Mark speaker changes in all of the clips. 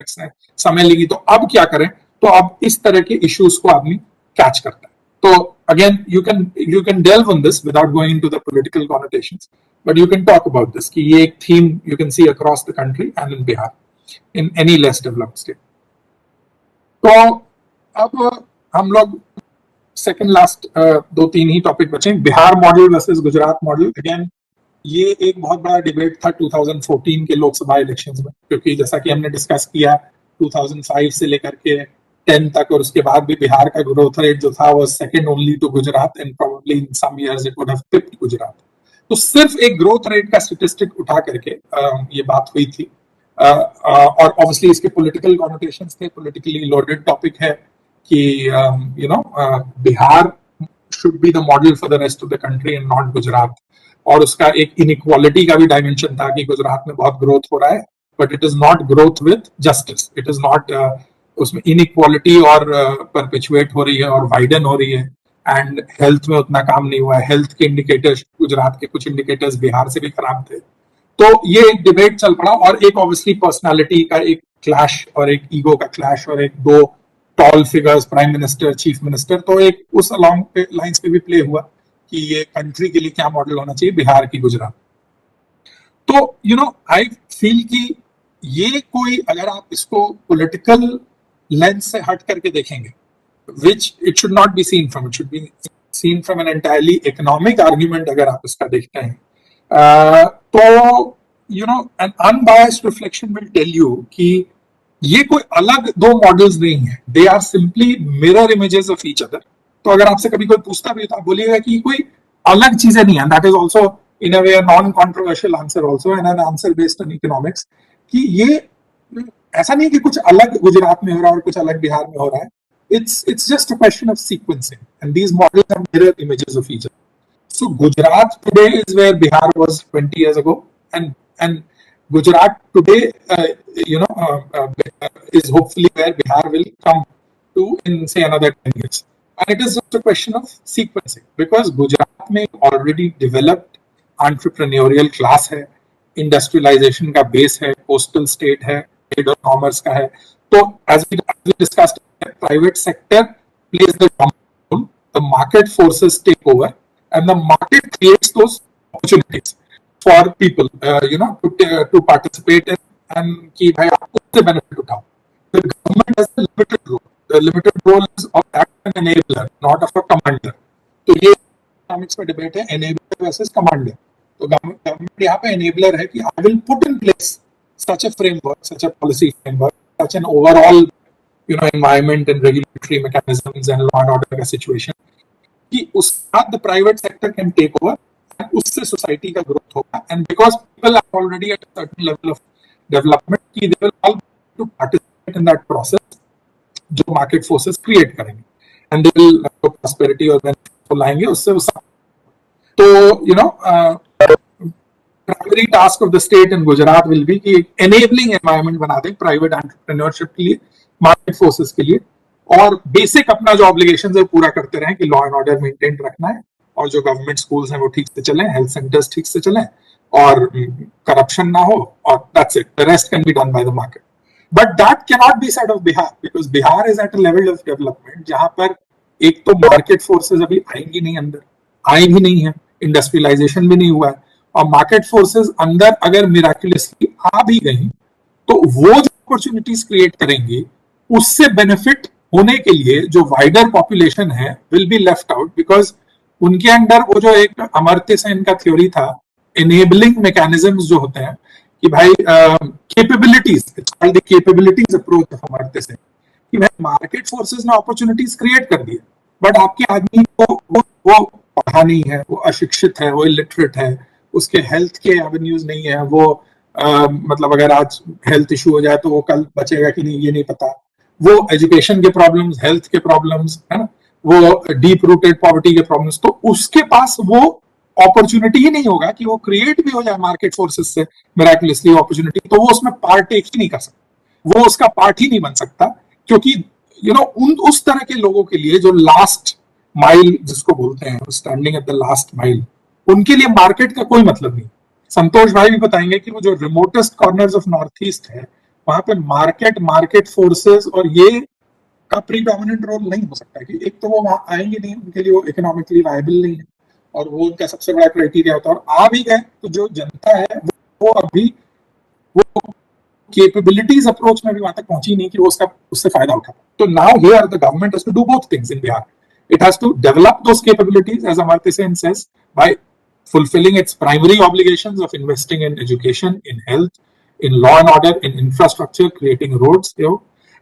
Speaker 1: समय लेगी, तो अब क्या करें? तो अब इस तरह के इश्यूज को आदमी कैच करता है. तो again you can delve on this without going into the political connotations, but you can talk about this कि ये एक theme you can see across the country and in Bihar, in any less developed state. तो अब हम लोग second last 2-3 ही topic बचे. Bihar model versus Gujarat model. Again ये एक बहुत बड़ा डिबेट था 2014 के लोकसभा इलेक्शंस में, क्योंकि जैसा कि हमने डिस्कस किया 2005 से लेकर के 10 तक, और उसके बाद भी बिहार का ग्रोथ रेट जो था वो second only to Gujarat, and probably in some years it would have tipped Gujarat. तो सिर्फ एक ग्रोथ रेट का स्टैटिस्टिक उठा करके ये बात हुई थी. और ऑब्वियसली इसके पॉलिटिकल कॉनोटेशंस थे, पॉलिटिकली लोडेड टॉपिक है कि Bihar should be the model for the rest of the country and not Gujarat. और उसका एक इनइक्वालिटी का भी डायमेंशन था कि गुजरात में बहुत ग्रोथ हो रहा है, but it is not growth with justice. It is not, उसमें इनइक्वालिटी और परपेचुएट हो रही है और वाइडन हो रही है, एंड हेल्थ में उतना काम नहीं हुआ है. हेल्थ के इंडिकेटर्स, गुजरात के कुछ इंडिकेटर्स बिहार से भी खराब थे. तो ये एक डिबेट चल पड़ा, और एक ऑब्वियसली पर्सनालिटी का एक क्लैश और एक ईगो का क्लैश, और एक दो tall figures, prime minister, chief minister, तो एक उस अलॉन्ग लाइंस पे भी प्ले हुआ कि ये कंट्री के लिए क्या मॉडल होना चाहिए, बिहार की गुजरात. तो आई फील कि ये कोई, अगर आप इसको पॉलिटिकल लेंस से हट करके देखेंगे, which it should not be seen from, it should be seen from an entirely economic argument. अगर आप इसका देखते हैं तो an unbiased reflection will tell you कि ये कोई अलग दो मॉडल्स नहीं है, they are simply mirror images of each other. तो अगर आपसे कभी कोई पूछता भी तो आप बोलिएगा कि कोई अलग चीजें नहीं है. That is also in a way a non-controversial answer also, and an answer based on economics, कि ये ऐसा नहीं कि कुछ अलग गुजरात में हो रहा है और कुछ अलग बिहार में हो रहा है. It's just a question of sequencing, and these models are mirror images of each other. So Gujarat today is where Bihar was 20 years ago, and Gujarat today, is hopefully where Bihar will come to in say another 10 years. And it is just a question of sequencing, because Gujarat में already developed entrepreneurial class है, industrialization का base है, coastal state है, trade और commerce का है. So as we discussed, private sector plays the dominant role, the market forces take over, and the market creates those opportunities for people, to participate in, and कि भाई आप उससे benefit उठाओ. The government has a limited role. The limited role is of an enabler, not of a commander. तो ये economics में debate है, enabler versus commander. तो government यहाँ पे enabler है कि I will put in place such a framework, such a policy framework, such an overall environment and regulatory mechanisms and law and order का situation, कि उसका the private sector can take over, and उससे society का growth होगा. And because people are already at a certain level of development, कि they will all to participate in that process, जो market forces create करेंगे, and they will prosperity और benefit लाएंगे उससे. तो primary task of the state in Gujarat will be कि enabling environment बना दे private entrepreneurship के लिए, market forces के लिए, और basic अपना जो obligations है पूरा करते रहें कि law and order maintain रखना है, और जो government schools हैं वो ठीक से चलें, health centers ठीक से चलें, और corruption ना हो, और that's it. The rest can be done by the market. But that cannot be said of Bihar, because Bihar is at a level of development जहां पर एक तो market forces अभी आएंगी नहीं अंदर, आई भी नहीं है, industrialization भी नहीं हुआ है, और मार्केट फोर्सेस अंदर अगर मिराकुलसली आ भी गई तो वो जो अपॉर्चुनिटीज क्रिएट करेंगी उससे बेनिफिट होने के लिए जो वाइडर पॉपुलेशन है will be left out, because उनके अंदर वो जो एक अमर्त्य सेन का थ्योरी था, एनेबलिंग मैकेनिज्म्स जो होते हैं कि भाई capabilities, it's called the capabilities approach of Amartya Sen, कि भाई मार्केट फोर्सेस ने अपॉर्चुनिटीज क्रिएट कर दी, बट आपके आदमी को वो पढ़ा नहीं है, वो अशिक्षित है, वो इलिटरेट है, उसके हेल्थ के एवेन्यूज नहीं है, वो मतलब अगर आज हेल्थ इशू हो जाए तो वो कल बचेगा कि नहीं ये नहीं पता, वो एजुकेशन के प्रॉब्लम्स, हेल्थ के प्रॉब्लम्स है ना, वो डीप रूटेड पॉवर्टी के प्रॉब्लम्स, तो उसके पास वो अपॉर्चुनिटी ही नहीं होगा कि वो क्रिएट भी हो जाए मार्केट फोर्सेस से मिराकुलसली अपॉर्चुनिटी, तो वो उसमें पार्ट टेक ही नहीं कर सकता, वो उसका पार्ट ही नहीं बन सकता, क्योंकि उस तरह के लोगों के लिए जो लास्ट माइल जिसको बोलते हैं, standing at the last mile, उनके लिए मार्केट का कोई मतलब नहीं. संतोष भाई भी बताएंगे कि वो जो remotest corners of north east है वहां पे मार्केट फोर्सेस और ये का प्रीडोमिनेंट रोल नहीं हो सकता कि एक तो वो वहां आएंगे नहीं, उनके लिए वो इकोनॉमिकली वायबल नहीं है और वो उनका सबसे बड़ा क्राइटेरिया होता है। और आ भी गए तो जो जनता है वो अभी वो कैपेबिलिटीज अप्रोच में भी वहां तक पहुंची नहीं कि वो उससे फायदा उठा। तो now here the government has to do both things in Bihar. It has to develop those capabilities, as Amartya Sen says, by fulfilling its primary obligations of investing in education, in health, in law and order, in infrastructure, creating roads.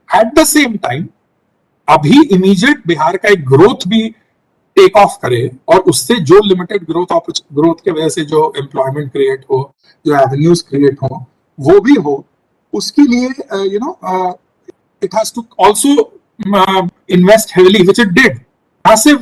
Speaker 1: At the same time, अभी immediate Bihar का एक growth भी take off करे और उससे जो limited growth के वजह से जो एम्प्लॉयमेंट क्रिएट हो, जो एवेन्यूज क्रिएट हो, वो भी हो. उसके लिए it has to also invest heavily, which it did. Massive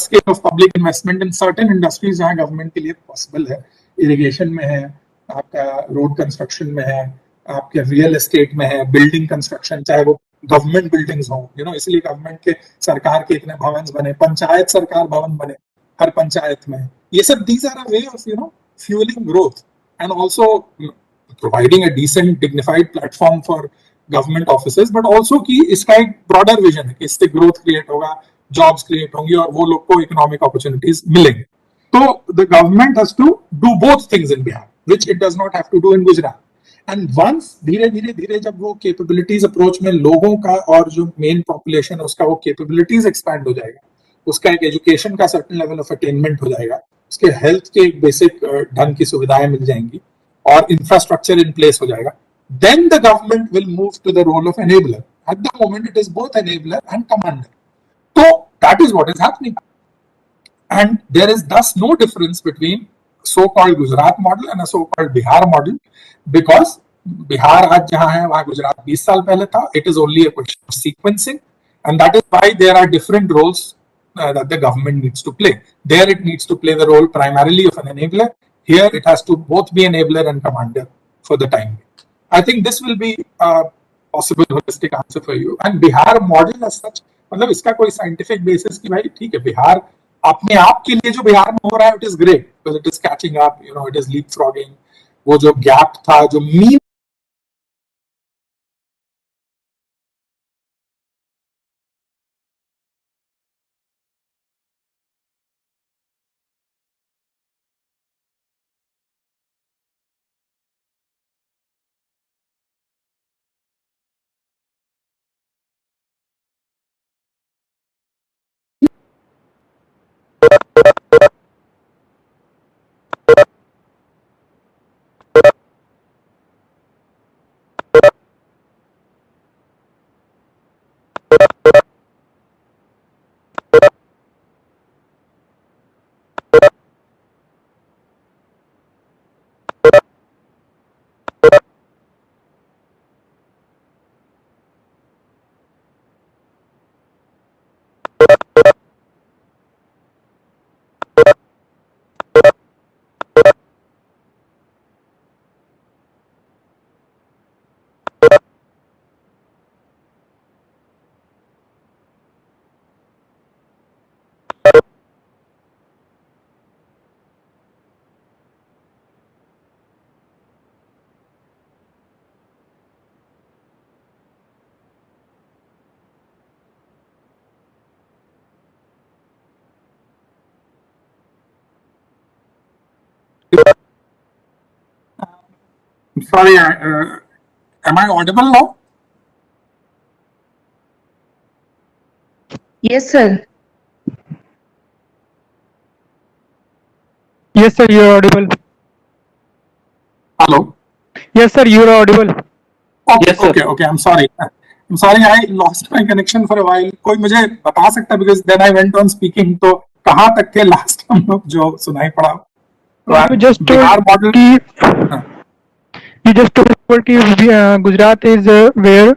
Speaker 1: scale of public investment in certain industries जहाँ गवर्नमेंट के लिए पॉसिबल है. इरिगेशन में है, आपका रोड कंस्ट्रक्शन में है, आपके रियल एस्टेट में है, बिल्डिंग कंस्ट्रक्शन, चाहे वो गवर्नमेंट बिल्डिंग्स हो, इसलिए गवर्नमेंट के सरकार के इतने भवन बने, पंचायत सरकार भवन बने हर पंचायत में. ये सब these are a way of fuelling growth and also providing a decent dignified platform for government offices, but also कि इसका एक ब्रॉडर विजन है कि इससे ग्रोथ क्रिएट होगा, जॉब्स क्रिएट होंगी और वो लोग को इकोनॉमिक अपॉर्चुनिटीज मिलेंगे. तो the government has to do both things in Bihar, which it does not have to do in Gujarat. And once धीरे जब वो कैपेबिलिटीज अप्रोच में लोगों का और जो मेन पॉपुलेशन है उसका वो कैपेबिलिटीज एक्सपैंड हो जाएगा, उसका एक एजुकेशन का सर्टेन लेवल ऑफ अटेनमेंट हो जाएगा, उसके हेल्थ के एक बेसिक ढंग की सुविधाएं मिल जाएंगी और इंफ्रास्ट्रक्चर इन प्लेस हो जाएगा, then the government will move to the role of enabler. At the moment, it is both enabler and commander. So that is what is happening. And there is thus no difference between so-called Gujarat model and a so-called Bihar model, because Bihar आज जहां है वहां गुजरात 20 साल पहले था. It is only a question of sequencing, and that is why there are different roles that the government needs to play. There it needs to play the role primarily of an enabler. Here it has to both be enabler and commander for the time being. I think this will be a possible holistic answer for you. And Bihar model as such, मतलब इसका कोई scientific basis कि भाई ठीक है बिहार अपने आप के लिए जो बिहार में हो रहा है, it is great because it is catching up, it is leap frogging. वो जो गैप था, जो mean sorry, am I audible now?
Speaker 2: Yes, sir.
Speaker 3: Yes, sir, you are audible.
Speaker 1: Hello.
Speaker 3: Yes, sir, you are audible.
Speaker 1: Okay,
Speaker 3: Yes, sir.
Speaker 1: okay. I'm sorry. I lost my connection for a while. कोई मुझे बता सकता, because then I went on speaking. तो कहाँ तक थे last हम लोग जो सुनाई पड़ा?
Speaker 3: You just
Speaker 1: Bihar
Speaker 3: told
Speaker 1: model.
Speaker 3: कि you just told कि Gujarat is where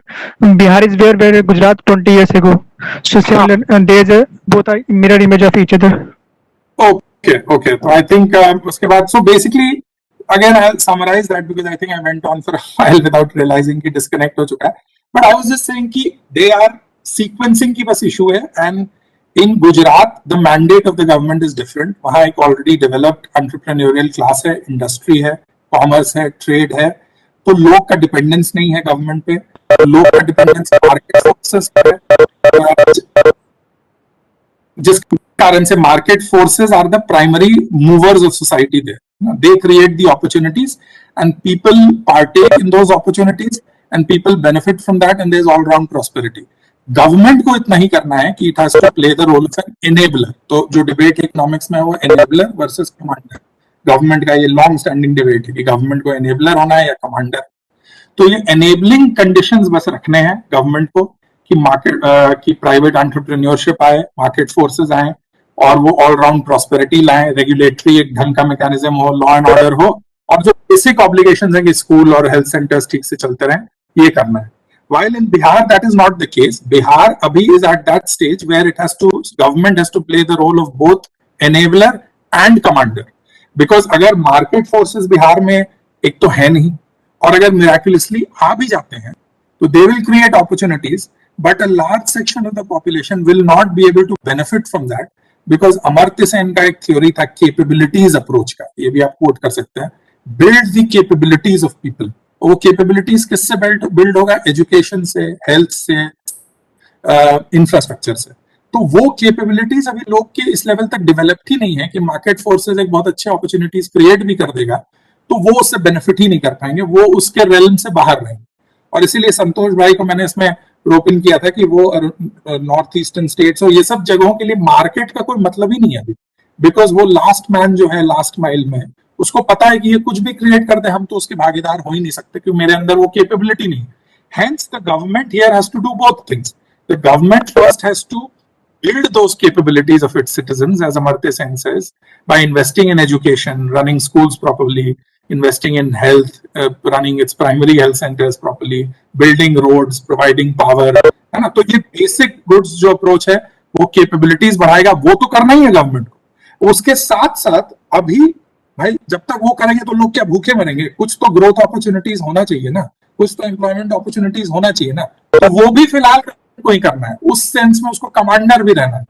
Speaker 3: Bihar is where Gujarat 20 years ago. So similar, there's both are mirror image of each other.
Speaker 1: Okay. So I think उसके बाद, so basically again I'll summarize that because I think I went on for a while without realizing कि disconnect हो चुका है. But I was just saying कि they are sequencing की बस issue है, and in Gujarat the mandate of the government is different. वहाँ एक already developed entrepreneurial class है, industry है, commerce है, trade है. तो लोग का डिपेंडेंस नहीं है गवर्नमेंट पे, लोग का डिपेंडेंस मार्केट फोर्सेस पे है, जिस कारण से market forces are the primary movers of society there, they create the opportunities and people partake in those opportunities and people benefit from that and there is all round prosperity. Government को इतना ही करना है कि it has to play the role of an enabler. तो जो debate economics में है वो एनेबलर वर्सेस कमांडर, गवर्नमेंट का ये लॉन्ग स्टैंडिंग डिबेट है कि गवर्नमेंट को एनेबलर होना है या कमांडर। तो ये एनेबलिंग कंडीशंस बस रखने हैं गवर्नमेंट को कि मार्केट की प्राइवेट एंटरप्रेन्योरशिप आए, मार्केट फोर्सेस आए और वो ऑल राउंड प्रॉस्पेरिटी लाए, रेगुलेटरी एक ढंग का मैकेनिज्म हो, लॉ एंड ऑर्डर हो, और जो बेसिक ऑब्लिगेशंस हैं कि स्कूल और हेल्थ सेंटर्स ठीक से चलते रहें, ये करना है। While in Bihar that is not the case, Bihar abhi is at that stage where government has to play the role of both enabler and commander, because अगर market forces बिहार में एक तो है नहीं, और अगर miraculously आ भी जाते हैं तो they will create opportunities, but a large section of the population will not be able to benefit from that, because Amartya Sen का एक theory था capabilities approach का, ये भी आप quote कर सकते हैं, build the capabilities of people। वो कैपेबिलिटीज किससे बिल्ड होगा? एजुकेशन से, हेल्थ से, इंफ्रास्ट्रक्चर से। तो वो कैपेबिलिटीज अभी लोग के इस लेवल तक डेवलप्ड ही नहीं है कि मार्केट फोर्सेस एक बहुत अच्छे अपॉर्चुनिटीज क्रिएट भी कर देगा तो वो उससे बेनिफिट ही नहीं कर पाएंगे, वो उसके रेलम से बाहर रहेंगे। और इसीलिए संतोष भाई को मैंने इसमें रोप इन किया था कि वो नॉर्थ ईस्टर्न स्टेट्स और ये सब जगहों के लिए मार्केट का कोई मतलब ही नहीं है अभी, बिकॉज वो लास्ट मैन जो है लास्ट माइल में, उसको पता है कि ये कुछ भी क्रिएट कर दे हम तो उसके भागीदार हो ही नहीं सकते क्योंकि मेरे अंदर वो कैपेबिलिटी नहीं। Hence the government here has to do both things. The government first has to build those capabilities of its citizens, as Amartya Sen says, by investing in education, running schools properly, investing in health, running its primary health centers properly, building roads, providing power, है ना। तो ये basic goods जो approach है वो capabilities बढ़ाएगा, वो तो करना ही है गवर्नमेंट को। उसके साथ साथ अभी भाई जब तक वो करेंगे तो लोग क्या भूखे मरेंगे? कुछ तो ग्रोथ अपॉर्चुनिटीज होना चाहिए ना, कुछ तो एम्प्लॉयमेंट अपॉर्चुनिटीज होना चाहिए ना, तो वो भी फिलहाल को ही करना है। उस सेंस में उसको कमांडर भी रहना है,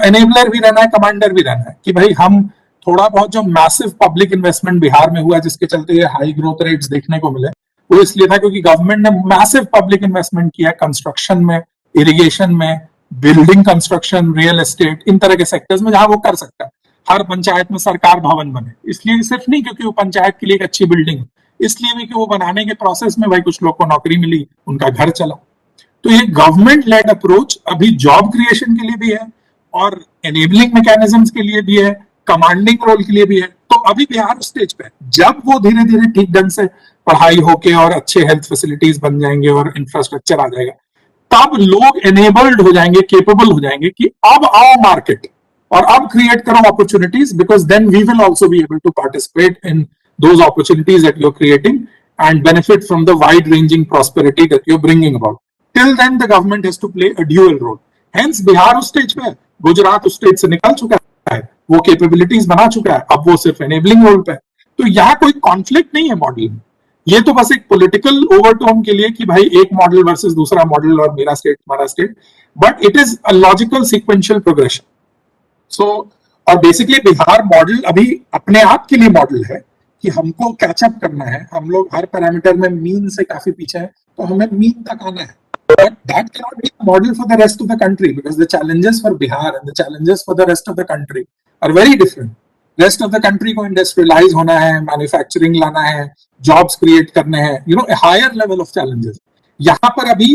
Speaker 1: एनेबलर भी रहना है, कमांडर भी रहना है कि भाई हम थोड़ा बहुत जो मैसिव पब्लिक इन्वेस्टमेंट बिहार में हुआ जिसके चलते ये हाई ग्रोथ रेट्स देखने को मिले, वो इसलिए था क्योंकि गवर्नमेंट ने मैसिव पब्लिक इन्वेस्टमेंट किया कंस्ट्रक्शन में, इरिगेशन में, बिल्डिंग कंस्ट्रक्शन, रियल एस्टेट, इन तरह के सेक्टर्स में जहां वो कर सकता है। हर पंचायत में सरकार भवन बने, इसलिए सिर्फ नहीं क्योंकि वो पंचायत के लिए एक अच्छी बिल्डिंग, इसलिए भी कि वो बनाने के प्रोसेस में भाई कुछ लोग को नौकरी मिली, उनका घर चला। तो ये गवर्नमेंट लेड अप्रोच अभी जॉब क्रिएशन के लिए भी है और एनेबलिंग मैकेनिज्म्स के लिए भी है, कमांडिंग रोल के लिए भी है। तो अभी बिहार स्टेज पे है, जब वो धीरे धीरे ठीक ढंग से पढ़ाई होके और अच्छे हेल्थ फैसिलिटीज बन जाएंगे और इंफ्रास्ट्रक्चर आ जाएगा, तब लोग एनेबल्ड हो जाएंगे, केपेबल हो जाएंगे कि अब आओ मार्केट और अब क्रिएट करो opportunities, because then we will also be able to participate in those opportunities that you're creating and benefit from the wide ranging prosperity that you're bringing about. Till then the government has to play a dual role. Hence Bihar उस stage पे है, गुजरात उस stage से निकल चुका है, वो capabilities बना चुका है, अब वो सिर्फ एनेबलिंग रोल पे है। तो यहाँ कोई कॉन्फ्लिक्ट नहीं है मॉडल में, ये तो बस एक पॉलिटिकल ओवरटोन के लिए कि भाई एक मॉडल वर्सेस दूसरा मॉडल और मेरा स्टेट हमारा state, but it is a logical sequential progression. So और बेसिकली बिहार मॉडल अभी अपने आप के लिए मॉडल है कि हमको कैचअप करना है, हम लोग हर पैरामीटर में मीन से काफी पीछे हैं, तो हमें मीन तक आना है। But that cannot be a model for the rest of the country because the challenges for Bihar and the challenges for the rest of the country are very different. Rest of the country को industrialize होना है, manufacturing लाना है, jobs create करने हैं, you know, a higher level of challenges. यहाँ पर अभी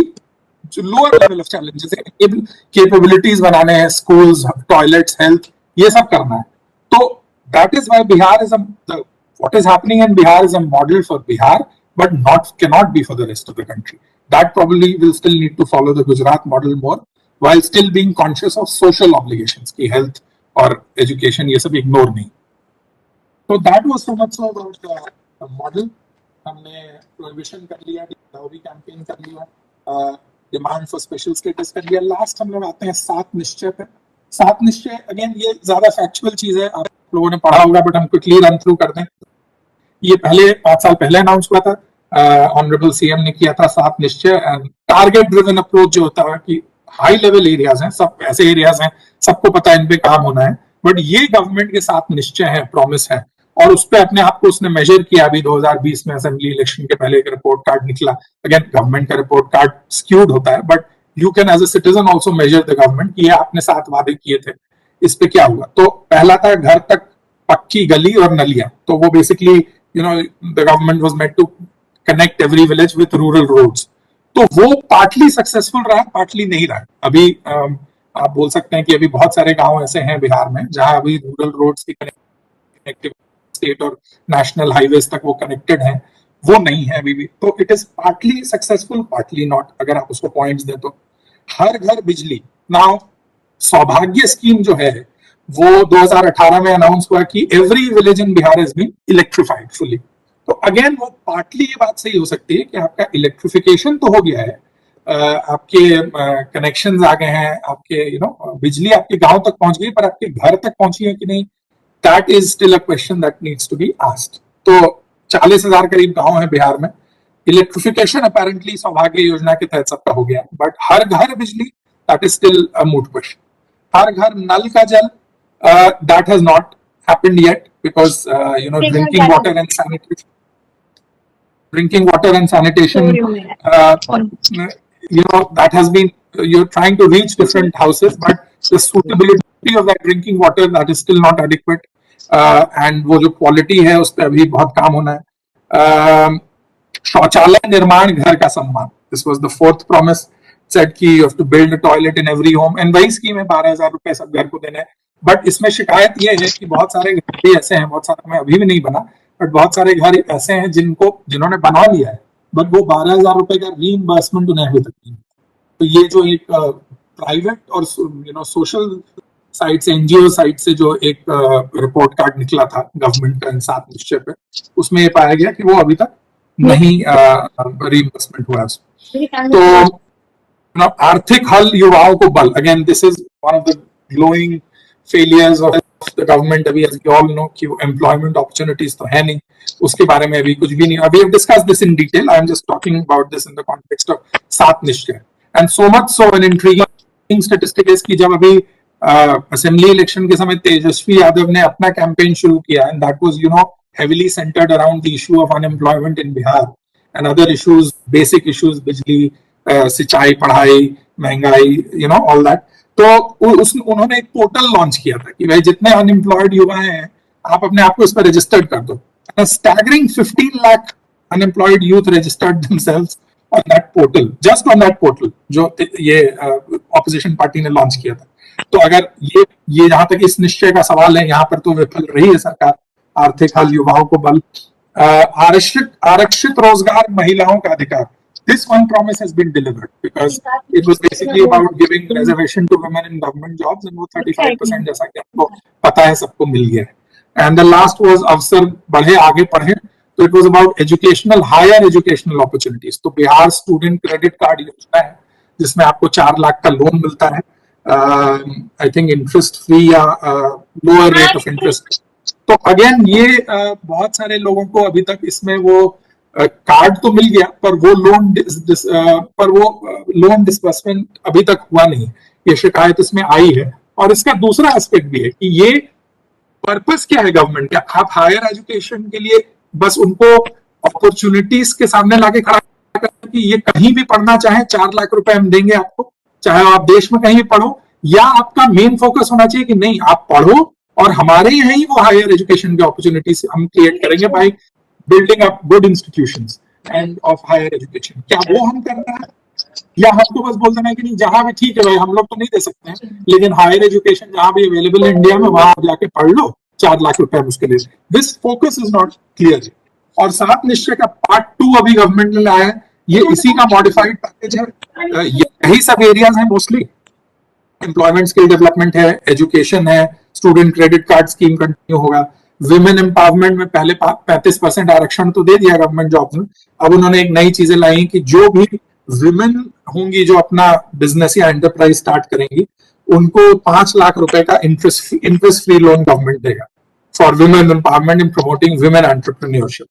Speaker 1: जो lower level of challenges है, capabilities बनाने हैं, schools, toilets, health, ये सब करना है। तो that is why Bihar is what is happening in Bihar is a model for Bihar, but cannot be for the rest of the country. That probably will still need to follow the Gujarat model more, while still being conscious of social obligations, ki health or education ये सब ignore नहीं। So that was so much about the model. हमने prohibition कर लिया, dowry campaign कर लिया, demand for special status कर लिया। Last हम लोग आते हैं 7 निश्चय पे। 7 निश्चय अगेन ये ज्यादा फैक्चुअल चीज है, आप लोगों ने पढ़ा होगा, बट हम क्विकली रन थ्रू कर दें। ये पहले 5 साल पहले अनाउंस हुआ था, ऑनरेबल सीएम ने किया था 7 निश्चय। टारगेट ड्रिवन अप्रोच जो होता है कि हाई लेवल एरियाज हैं, सब ऐसे एरियाज हैं सबको पता है इन पे काम होना है, बट ये गवर्नमेंट के 7 निश्चय है, प्रॉमिस है, और उस पर अपने आप को उसने मेजर किया। अभी 2020 में असेंबली इलेक्शन के पहले एक रिपोर्ट कार्ड निकला। अगेन गवर्नमेंट का रिपोर्ट कार्ड स्क्यूड होता है, but you can as a citizen also measure the government कि ये आपने 7 वादे किए थे, इस पे क्या हुआ। तो पहला था घर तक पक्की गली और नलियां। तो वो basically the government was meant to connect every village with rural roads. तो वो पार्टली सक्सेसफुल रहा, पार्टली नहीं रहा। अभी आप बोल सकते हैं कि अभी बहुत सारे गांव ऐसे हैं बिहार में जहां अभी रूरल रोड्स की कनेक्टिविटी स्टेट और नेशनल हाईवेज तक वो कनेक्टेड हैं, वो नहीं है अभी भी। तो it is partly successful, partly not, अगर आप उसको पॉइंट्स दें तो। हर घर बिजली, नाउ सौभाग्य स्कीम जो है वो 2018 में अनाउंस हुआ कि every village in Bihar is been electrified fully. तो अगेन वो पार्टली ये बात सही हो सकती है कि आपका इलेक्ट्रिफिकेशन तो हो गया है, आपके कनेक्शंस आ गए हैं, आपके बिजली आपके गांव तक पहुंच गई, पर आपके घर तक पहुंची है कि नहीं, that is still a question that needs to be asked. तो 40,000 करीब गांव है बिहार में। इलेक्ट्रिफिकेशन अपेरेंटली सौभाग्य योजना के तहत सबका हो गया, बट हर घर बिजली, that is still a moot question. हर घर नल का जल, that has not happened yet, because drinking water and sanitation, that has been, you're trying to reach different houses, but the suitability of that drinking water, that is still not adequate, and वो जो quality है उस पर अभी बहुत काम होना है। शौचालय निर्माण घर का सम्मान, this was the 4th promise, said कि you have to build a toilet in every home, and वही स्कीम है 12,000 रुपए सब घर को देने हैं। बट इसमें शिकायत ये है कि बहुत सारे घर भी ऐसे हैं, बहुत सारे में अभी भी नहीं बना, बट बहुत सारे घर ऐसे हैं जिन्होंने बना लिया है, बट वो 12,000 रुपए का रीइंबर्समेंट उन्हें अभी तक नहीं। तो ये जो एक प्राइवेट और सोशल साइड से, एनजीओ साइड से जो एक रिपोर्ट कार्ड निकला था गवर्नमेंट का 7 निश्चय पे, उसमें ये पाया गया कि वो अभी तक नहीं रीइंबर्समेंट हुआ है। तो आर्थिक हल युवाओं को बल, again this is one of the glowing failures of the government. अभी एज यू ऑल नो कि एम्प्लॉयमेंट अपॉर्चुनिटीज तो है नहीं, उसके बारे में अभी कुछ भी नहीं। अभी discuss this in detail, I am just talking about this in the context of 7 Nishchay. And so much so an intriguing statistic is कि जब अभी असेंबली इलेक्शन के समय तेजस्वी यादव ने अपना कैंपेन शुरू किया, and that was heavily centered around the issue of unemployment in Bihar and other issues, basic issues, बिजली, सिंचाई, पढ़ाई, महंगाई, all that। तो उन्होंने एक पोर्टल लॉन्च किया था कि भाई जितने अनएम्प्लॉयड युवा हैं आप अपने आप को इस पर रजिस्टर्ड कर दो। Staggering 15 lakh unemployed youth registered themselves on that portal, just on that portal, जो ये ऑपोजिशन पार्टी ने लॉन्च किया था। तो अगर ये जहां तक इस निश्चय का सवाल है, यहाँ पर तो विफल रही है सरकार। आर्थिक हल युवाओं को बल, आरक्षित रोजगार महिलाओं का अधिकार, this one promise has been delivered because it was basically about giving reservation to women in government jobs, and वो 35% जैसा कि आपको पता है सबको मिल गया है। And the last was अवसर बढ़े आगे पढ़े, तो it was about educational, higher educational opportunities। तो बिहार स्टूडेंट क्रेडिट कार्ड योजना है जिसमें आपको 4 लाख का लोन मिलता है, आई थिंक इंटरेस्ट फ्री या लोअर रेट ऑफ इंटरेस्ट। तो अगेन ये बहुत सारे लोगों को अभी तक इसमें वो कार्ड तो मिल गया, पर वो लोन डिस्बर्समेंट अभी तक हुआ नहीं, ये शिकायत इसमें आई है। और इसका दूसरा एस्पेक्ट भी है कि ये पर्पस क्या है गवर्नमेंट का। आप हायर एजुकेशन के लिए बस उनको अपॉर्चुनिटीज के सामने लाके खड़ा कर कि ये कहीं भी पढ़ना चाहे 4 लाख रुपए हम देंगे आपको, चाहे आप देश में कहीं भी पढ़ो, या आपका मेन फोकस होना चाहिए कि नहीं आप पढ़ो और हमारे यहाँ ही वो हायर एजुकेशन की अपॉर्चुनिटीज हम क्रिएट करेंगे by building up good institutions and of higher education. क्या वो हम करना है, या हमको बस बोल देना है कि नहीं जहां भी ठीक है भाई हम लोग तो नहीं दे सकते हैं, लेकिन हायर एजुकेशन जहां भी अवेलेबल है इंडिया में वहां आप जाके पढ़ लो, 4 लाख रुपए उसके लिए। This focus is not clear. और 7 निश्चय का पार्ट 2 अभी गवर्नमेंट ने लाया है, ये इसी का मॉडिफाइड पैकेज है। यही सब एरियाज है मोस्टली, एम्प्लॉयमेंट स्किल डेवलपमेंट है, एजुकेशन है, student credit card scheme continue होगा, विमेन एम्पावरमेंट में पहले 35% आरक्षण तो दे दिया गवर्नमेंट जॉब में। अब उन्होंने एक नई चीजें लाई कि जो भी विमेन होंगी जो अपना बिजनेस या एंटरप्राइज स्टार्ट करेंगी उनको 5 लाख रुपए का इंटरेस्ट फ्री लोन गवर्नमेंट देगा for women empowerment in promoting women entrepreneurship.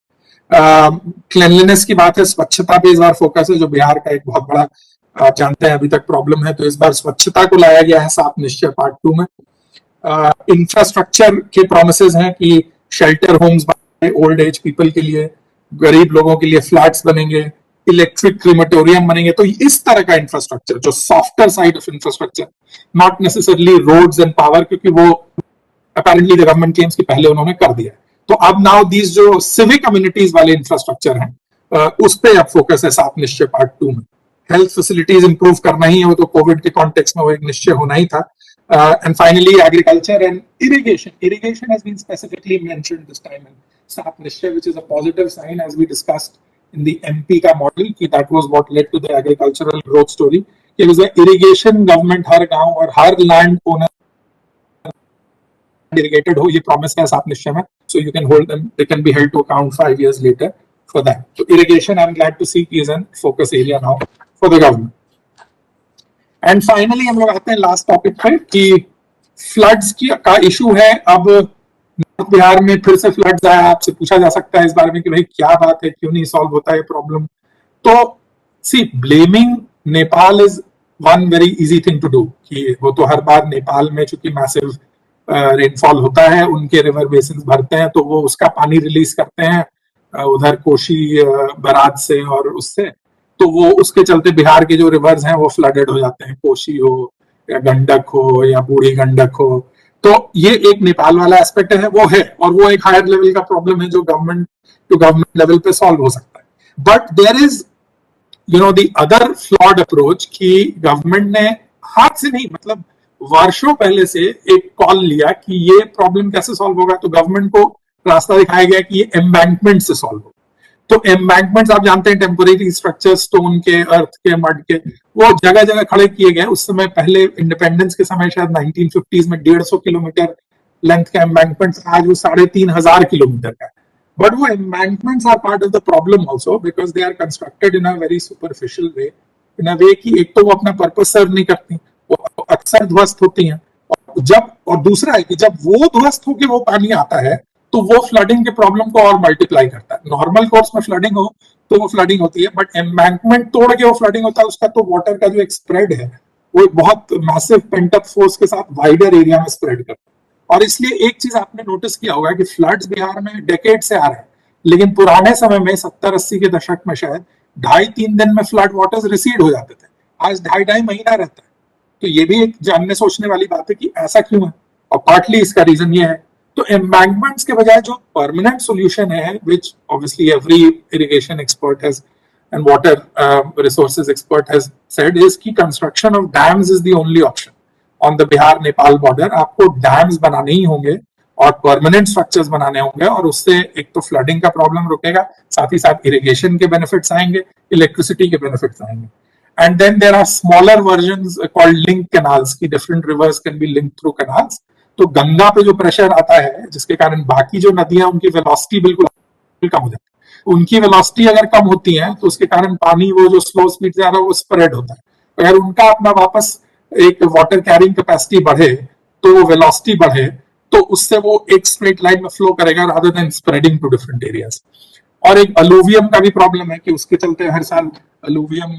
Speaker 1: Cleanliness की बात है, स्वच्छता पे इस बार फोकस है, जो बिहार का एक बहुत बड़ा आप जानते हैं अभी तक प्रॉब्लम है। तो इस बार स्वच्छता को लाया गया है 7 निश्चय पार्ट 2 में। इंफ्रास्ट्रक्चर के प्रोमिसेस हैं कि शेल्टर होम्स बनेंगे ओल्ड एज पीपल के लिए, गरीब लोगों के लिए फ्लैट्स बनेंगे, इलेक्ट्रिक क्रीमेटोरियम बनेंगे। तो इस तरह का इंफ्रास्ट्रक्चर जो softer side of infrastructure, not necessarily roads and power, क्योंकि वो अपेरेंटली द गवर्नमेंट क्लेम्स कि पहले उन्होंने कर दिया। तो अब नाउ दीज जो सिविक कम्युनिटीज वाले इंफ्रास्ट्रक्चर हैं, उस पे अब फोकस है सात निश्चय पार्ट 2 में। हेल्थ फैसिलिटीज इंप्रूव करना ही है, वो तो कोविड के कॉन्टेक्स्ट में वो एक निश्चय होना ही था। And finally agriculture and irrigation has been specifically mentioned this time in Saat Nishchay, which is a positive sign as we discussed in the MP का मॉडल, कि that was what led to the agricultural growth story. कि irrigation government हर गांव और हर land owner irrigated हो, ये promise है सात निश्चय में। So you can hold them, they can be held to account 5 years later for that. So irrigation, I'm glad to see, is an focus area now for the government. And finally हम लोग आते हैं last topic पे कि floods का issue है। अब north Bihar में फिर से फ्लड्स आया। आपसे पूछा जा सकता है इस बारे में कि भाई क्या बात है, क्यों नहीं सॉल्व होता है प्रॉब्लम। तो see blaming Nepal is one very easy thing to do, कि वो तो हर बार नेपाल में चूंकि मैसिव रेनफॉल होता है, उनके रिवर बेसिन भरते हैं, तो वो उसका पानी रिलीज करते हैं उधर कोशी बराज से और उससे, तो वो उसके चलते बिहार के जो रिवर्स हैं वो फ्लडेड हो जाते हैं, कोशी हो या गंडक हो या बूढ़ी गंडक हो। तो ये एक नेपाल वाला एस्पेक्ट है, वो है, और वो एक हायर लेवल का प्रॉब्लम है जो गवर्नमेंट टू गवर्नमेंट लेवल पे सॉल्व हो सकता है। But there is the other flawed approach कि गवर्नमेंट ने हाथ से नहीं, मतलब वर्षों पहले से एक कॉल लिया कि ये प्रॉब्लम कैसे सॉल्व होगा। तो गवर्नमेंट को रास्ता दिखाया गया कि ये एम्बैंकमेंट से सॉल्व हो। तो एम्बैंकमेंट्स आप जानते हैं, टेम्पोरेरी स्ट्रक्चर, स्टोन के, अर्थ के, मड के, वो जगह जगह खड़े किए गए। उस समय पहले इंडिपेंडेंस के समय शायद 1950s में 150 किलोमीटर लेंथ का एम्बैंकमेंट, आज वो 3500 किलोमीटर का है। बट वो embankments are part of the problem also, because they are constructed in a very superficial way, in a way कि एक तो वो अपना पर्पस सर्व नहीं करती, वो अक्सर ध्वस्त होती हैं, और दूसरा है कि जब वो ध्वस्त होकर वो पानी आता है तो वो फ्लडिंग के प्रॉब्लम को और मल्टीप्लाई करता है। नॉर्मल कोर्स में फ्लडिंग हो तो वो फ्लडिंग होती है, बट एम्बैंकमेंट तोड़ के वो फ्लडिंग होता है, उसका तो वाटर का जो एक स्प्रेड है वो एक बहुत मैसिव पेंट अप फोर्स के साथ वाइडर एरिया में स्प्रेड करता है। और इसलिए एक चीज आपने नोटिस किया होगा कि फ्लड्स बिहार में डेकेड से आ रहे हैं, लेकिन पुराने समय में 70-80 के दशक में शायद 2.5-3 दिन में फ्लड वाटर्स रिसीड हो जाते थे, आज 2.5 महीना रहता है। तो ये भी एक जानने सोचने वाली बात है कि ऐसा क्यों है, और पार्टली इसका रीजन ये है। तो एम्बैंकमेंट्स के बजाय जो परमानेंट सॉल्यूशन है, which obviously every irrigation expert has and water resources expert has said, is कि construction of dams is the only option on the Bihar Nepal border. आपको डैम्स बनाने ही होंगे और परमानेंट स्ट्रक्चर्स बनाने होंगे, और उससे एक तो फ्लडिंग का प्रॉब्लम रुकेगा, साथ ही साथ इरिगेशन के बेनिफिट्स आएंगे, इलेक्ट्रिसिटी के बेनिफिट्स आएंगे। And then there are smaller versions called link canals, की different rivers can be linked through canals। तो गंगा पे जो प्रेशर आता है, जिसके कारण बाकी जो नदियां उनकी वेलोसिटी बिल्कुल कम हो जाती है। उनकी वेलोसिटी अगर कम होती है तो उसके कारण पानी वो जो स्लो स्पीड से आ रहा है वो स्प्रेड होता है। अगर उनका अपना वापस एक वाटर कैरिंग कैपेसिटी बढ़े, तो वो वेलोसिटी बढ़े, तो उससे वो एक स्ट्रेट लाइन में फ्लो करेगा rather than spreading to different areas. और एक अलूवियम का भी प्रॉब्लम है कि उसके चलते हर साल अलूवियम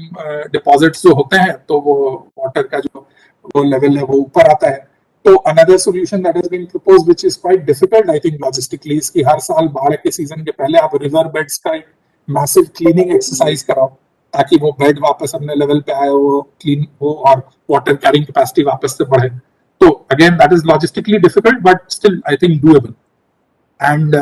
Speaker 1: डिपॉजिट्स जो होते हैं, तो वो वाटर का जो वो लेवल है वो ऊपर आता है। तो another solution that has been proposed, which is quite difficult I think logistically, इसकी हर साल बाढ़ के सीजन के पहले आप रिवर बेड्स का एक मैसिव क्लीनिंग एक्सरसाइज कराओ, ताकि वो बेड वापस अपने लेवल पे आए, वो क्लीन हो और वाटर कैरिंग कैपेसिटी वापस से बढ़े। तो again that is logistically difficult, but still I think doable. And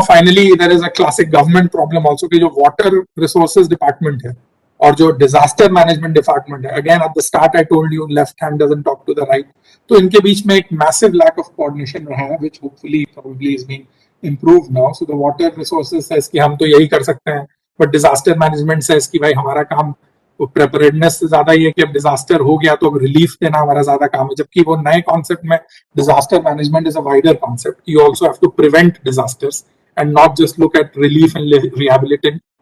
Speaker 1: finally there is a classic government problem also कि जो water resources department है और जो disaster management department है, again at the start I told you left hand doesn't talk to the right, तो इनके बीच में एक massive lack of coordination रहा है, which hopefully probably is being improved now। So the water resources says कि हम तो यही कर सकते हैं, but disaster management says कि भाई हमारा काम प्रेपरेडनेस से ज्यादा ये कि अब डिजास्टर हो गया तो अब रिलीफ देना हमारा ज्यादा काम है, जबकि वो नए कॉन्सेप्ट में disaster management is a wider concept. You also have to prevent disasters and not just look at relief and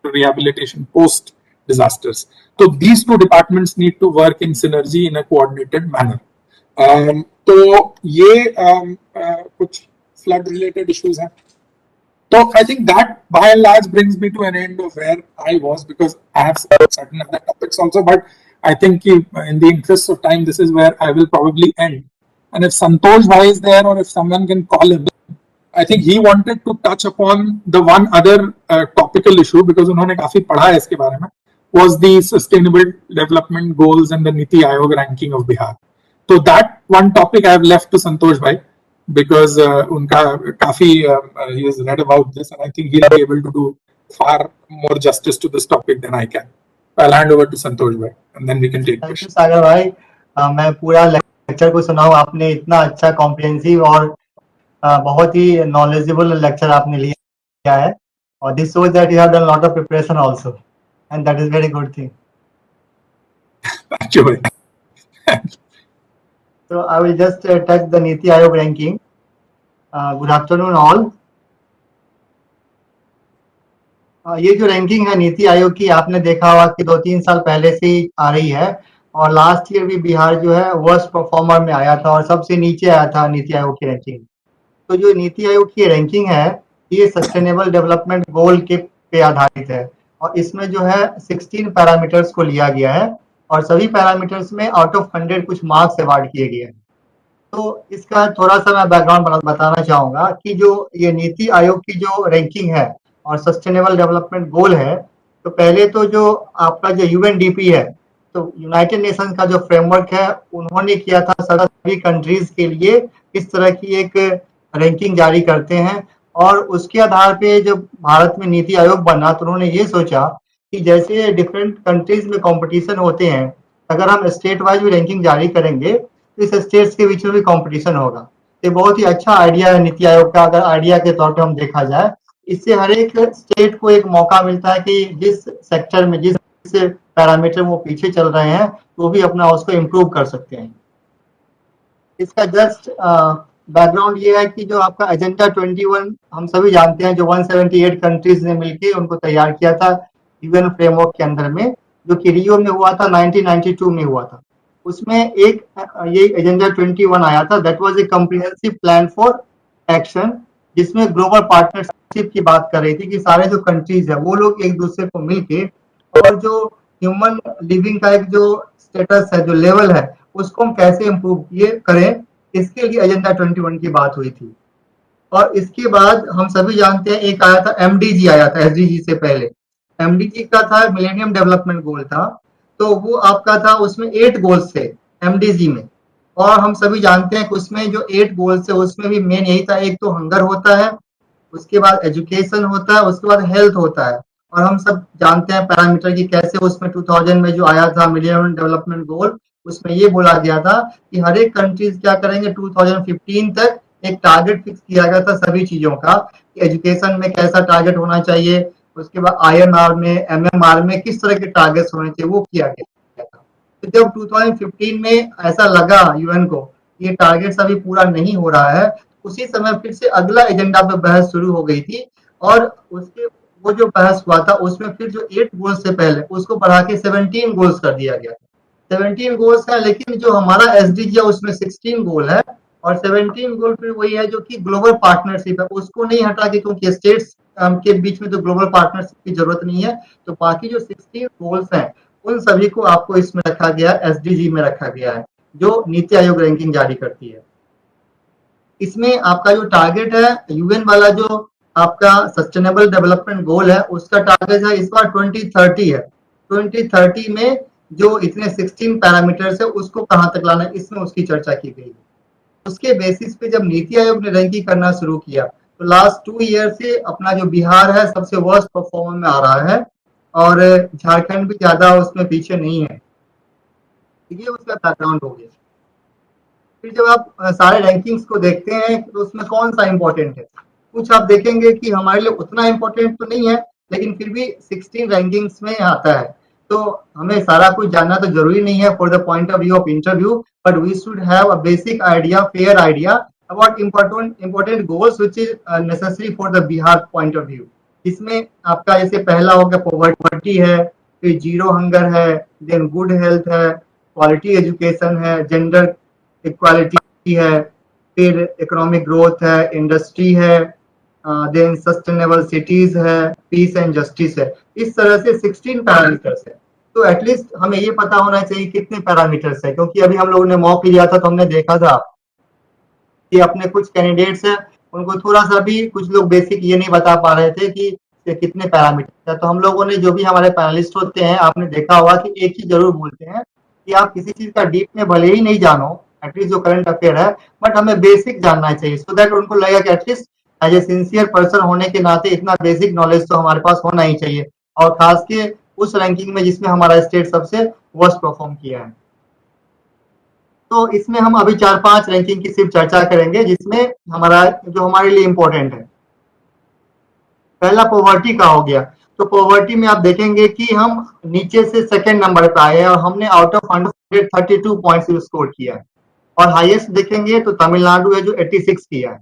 Speaker 1: rehabilitation post disasters. तो these two departments need to work in synergy in a coordinated manner. तो ये कुछ flood related issues हैं। So I think that by and large brings me to an end of where I was, because I have certain other topics also, but I think in the interest of time, this is where I will probably end. And if Santosh Bhai is there, or if someone can call him, I think he wanted to touch upon the one other topical issue because उन्होंने काफी पढ़ा है इसके बारे में, was the sustainable development goals and the Niti Aayog ranking of Bihar. So that one topic I have left to Santosh bhai because उनका काफी he has read about this and I think he'll be able to do far more justice to this topic than I can. I'll hand over to Santosh bhai and then we can take
Speaker 2: thank you
Speaker 1: questions.
Speaker 2: सागर भाई। मैं पूरा lecture को सुना हूँ, आपने इतना अच्छा comprehensive और बहुत ही नॉलेजेबल लेक्चर आपने लिया है, और this shows that you have done lot of preparation also and that is very good thing.
Speaker 1: Thank you bhai.
Speaker 2: So I will just touch the Niti Aayog ranking. Good afternoon all. ये जो ranking है नीति आयोग की, आपने देखा होगा कि 2-3 साल पहले से ही आ रही है, और लास्ट ईयर भी बिहार जो है वर्स्ट परफॉर्मर में आया था और सबसे नीचे आया था नीति आयोग की रैंकिंग। तो जो नीति आयोग की रैंकिंग है ये सस्टेनेबल डेवलपमेंट गोल के पे आधारित है, और इसमें जो है 16 पैरामीटर्स को लिया गया है, और सभी पैरामीटर्स में आउट ऑफ 100 कुछ मार्क्स अवार्ड किए गए हैं। तो इसका थोड़ा सा मैं बैकग्राउंड बताना चाहूंगा कि जो ये नीति आयोग की जो रैंकिंग है और सस्टेनेबल डेवलपमेंट गोल है, तो पहले तो जो आपका जो यूएनडीपी है, तो यूनाइटेड नेशंस का जो फ्रेमवर्क है उन्होंने किया था सभी कंट्रीज के लिए इस तरह की एक रैंकिंग जारी करते हैं, और उसके आधार पे जब भारत में नीति आयोग बना तो उन्होंने ये सोचा कि जैसे डिफरेंट कंट्रीज में कंपटीशन होते हैं, अगर हम स्टेट वाइज भी रैंकिंग जारी करेंगे तो इस स्टेट्स के बीच में भी कंपटीशन होगा। ये बहुत ही अच्छा आइडिया है नीति आयोग का, अगर आइडिया के तौर पे हम देखा जाए। इससे हर एक स्टेट को एक मौका मिलता है कि जिस सेक्टर में जिस पैरामीटर वो पीछे चल रहे हैं वो भी अपना उसको इम्प्रूव कर सकते हैं। इसका जस्ट बैकग्राउंड ये है कि जो आपका एजेंडा 21 हम सभी जानते हैं, जो 178 कंट्रीज ने मिलकर उनको तैयार किया था यूएन फ्रेमवर्क के अंदर में, जो कि रियो में हुआ था 1992 में हुआ था। उसमें एक ये एजेंडा 21 आया था, that was a comprehensive plan for action, जिसमें ग्लोबल पार्टनरशिप की बात कर रही थी कि सारे जो कंट्रीज है वो लोग एक दूसरे को मिलके और जो ह्यूमन लिविंग का एक जो स्टेटस है, जो लेवल है, उसको हम कैसे इम्प्रूव करें, इसके लिए एजेंडा 21 की बात हुई थी। और इसके बाद हम सभी जानते हैं एक आया था एमडीजी, आया था एसडीजी से पहले। एमडीजी का था मिलेनियम डेवलपमेंट गोल था, तो वो आपका था उसमें 8 गोल्स थे एमडीजी में, और हम सभी जानते हैं कि उसमें जो 8 गोल्स है उसमें भी मेन यही था, एक तो हंगर होता है, उसके बाद एजुकेशन होता है, उसके बाद हेल्थ होता है, और हम सब जानते हैं पैरामीटर की कैसे उसमें 2000 में जो आया था मिलेनियम डेवलपमेंट गोल, उसमें ये बोला गया था कि हर एक कंट्रीज क्या करेंगे 2015 तक एक टारगेट फिक्स किया गया था सभी चीजों का, एजुकेशन में कैसा टारगेट होना चाहिए, उसके बाद आईएनआर में, एमएमआर में किस तरह के टारगेट्स होने चाहिए, वो किया गया था। तो जब 2015 में ऐसा लगा यूएन को ये टारगेट्स अभी पूरा नहीं हो रहा है, उसी समय फिर से अगला एजेंडा पे बहस शुरू हो गई थी, और उसके वो जो बहस हुआ था उसमें फिर जो 8 गोल्स से पहले उसको बढ़ा के 17 गोल्स कर दिया गया। 17 गोल्स है, लेकिन जो हमारा एसडीजी है उसमें 16 गोल है, और 17 गोल फिर वही है जो कि ग्लोबल पार्टनरशिप है, उसको नहीं हटा के, क्योंकि स्टेट्स के बीच में तो ग्लोबल पार्टनरशिप की जरूरत नहीं है, तो बाकी जो 16 गोल्स हैं उन सभी को आपको इसमें रखा गया, एसडीजी में रखा गया है, जो नीति आयोग रैंकिंग जारी करती है। इसमें आपका जो टारगेट है यूएन वाला, जो आपका सस्टेनेबल डेवलपमेंट गोल है, उसका टारगेट है इस बार 2030 है। 2030 में जो इतने 16 पैरामीटर्स है उसको कहां तक लाना है, इसमें उसकी चर्चा की गई। उसके बेसिस पे जब नीति आयोग ने रैंकिंग करना शुरू किया तो लास्ट 2 ईयर से अपना जो बिहार है सबसे वर्स्ट परफॉर्मर में आ रहा है, और झारखंड भी ज्यादा उसमें पीछे नहीं है। ये उसका बैकग्राउंड हो गया। फिर जब आप सारे रैंकिंग्स को देखते हैं तो उसमें कौन सा इंपॉर्टेंट है, कुछ आप देखेंगे कि हमारे लिए उतना इंपॉर्टेंट तो नहीं है, लेकिन फिर भी 16 रैंकिंग्स में आता है। तो हमें सारा कुछ जानना तो जरूरी नहीं है for the point of view of interview, but we should have a basic idea, fair idea about important goals which is necessary for the Bihar point of view. इसमें आपका जैसे पहला हो गया पॉवर्टी है, फिर जीरो हंगर है, देन गुड हेल्थ है, क्वालिटी एजुकेशन है, जेंडर इक्वालिटी है, फिर इकोनॉमिक ग्रोथ है, इंडस्ट्री है, देन सस्टेनेबल सिटीज है, पीस एंड जस्टिस है। इस तरह से 16 पैरामीटर्स है। तो एटलीस्ट हमें ये पता होना चाहिए कितने पैरामीटर्स है, क्योंकि अभी हम लोगों ने मॉक लिया था तो हमने देखा था कि अपने कुछ कैंडिडेट्स हैं उनको थोड़ा सा भी कुछ लोग बेसिक ये नहीं बता पा रहे थे कि ये कितने पैरामीटर है। तो हम लोगों ने, जो भी हमारे पैनलिस्ट होते हैं, आपने देखा होगा कि एक ही जरूर बोलते हैं कि आप किसी चीज का डीप में भले ही नहीं जानो, एटलीस्ट जो करंट अफेयर है, बट हमें बेसिक जानना चाहिए, सो दैट उनको लगेगा कि at least as a sincere person होने के नाते इतना बेसिक नॉलेज तो हमारे पास होना ही चाहिए, और खास के उस रैंकिंग में जिसमें हमारा स्टेट सबसे वर्स्ट परफॉर्म किया है। तो इसमें हम अभी 4-5 रैंकिंग की सिर्फ चर्चा करेंगे, जिसमें हमारा, जो हमारे लिए इंपॉर्टेंट है। पहला पॉवर्टी का हो गया। तो पॉवर्टी में आप देखेंगे कि हम नीचे से सेकंड नंबर पे आए हैं, और हमने आउट ऑफ 132 पॉइंट्स स्कोर किया है। और हाईएस्ट देखेंगे तो तमिलनाडु है, जो 86 किया है।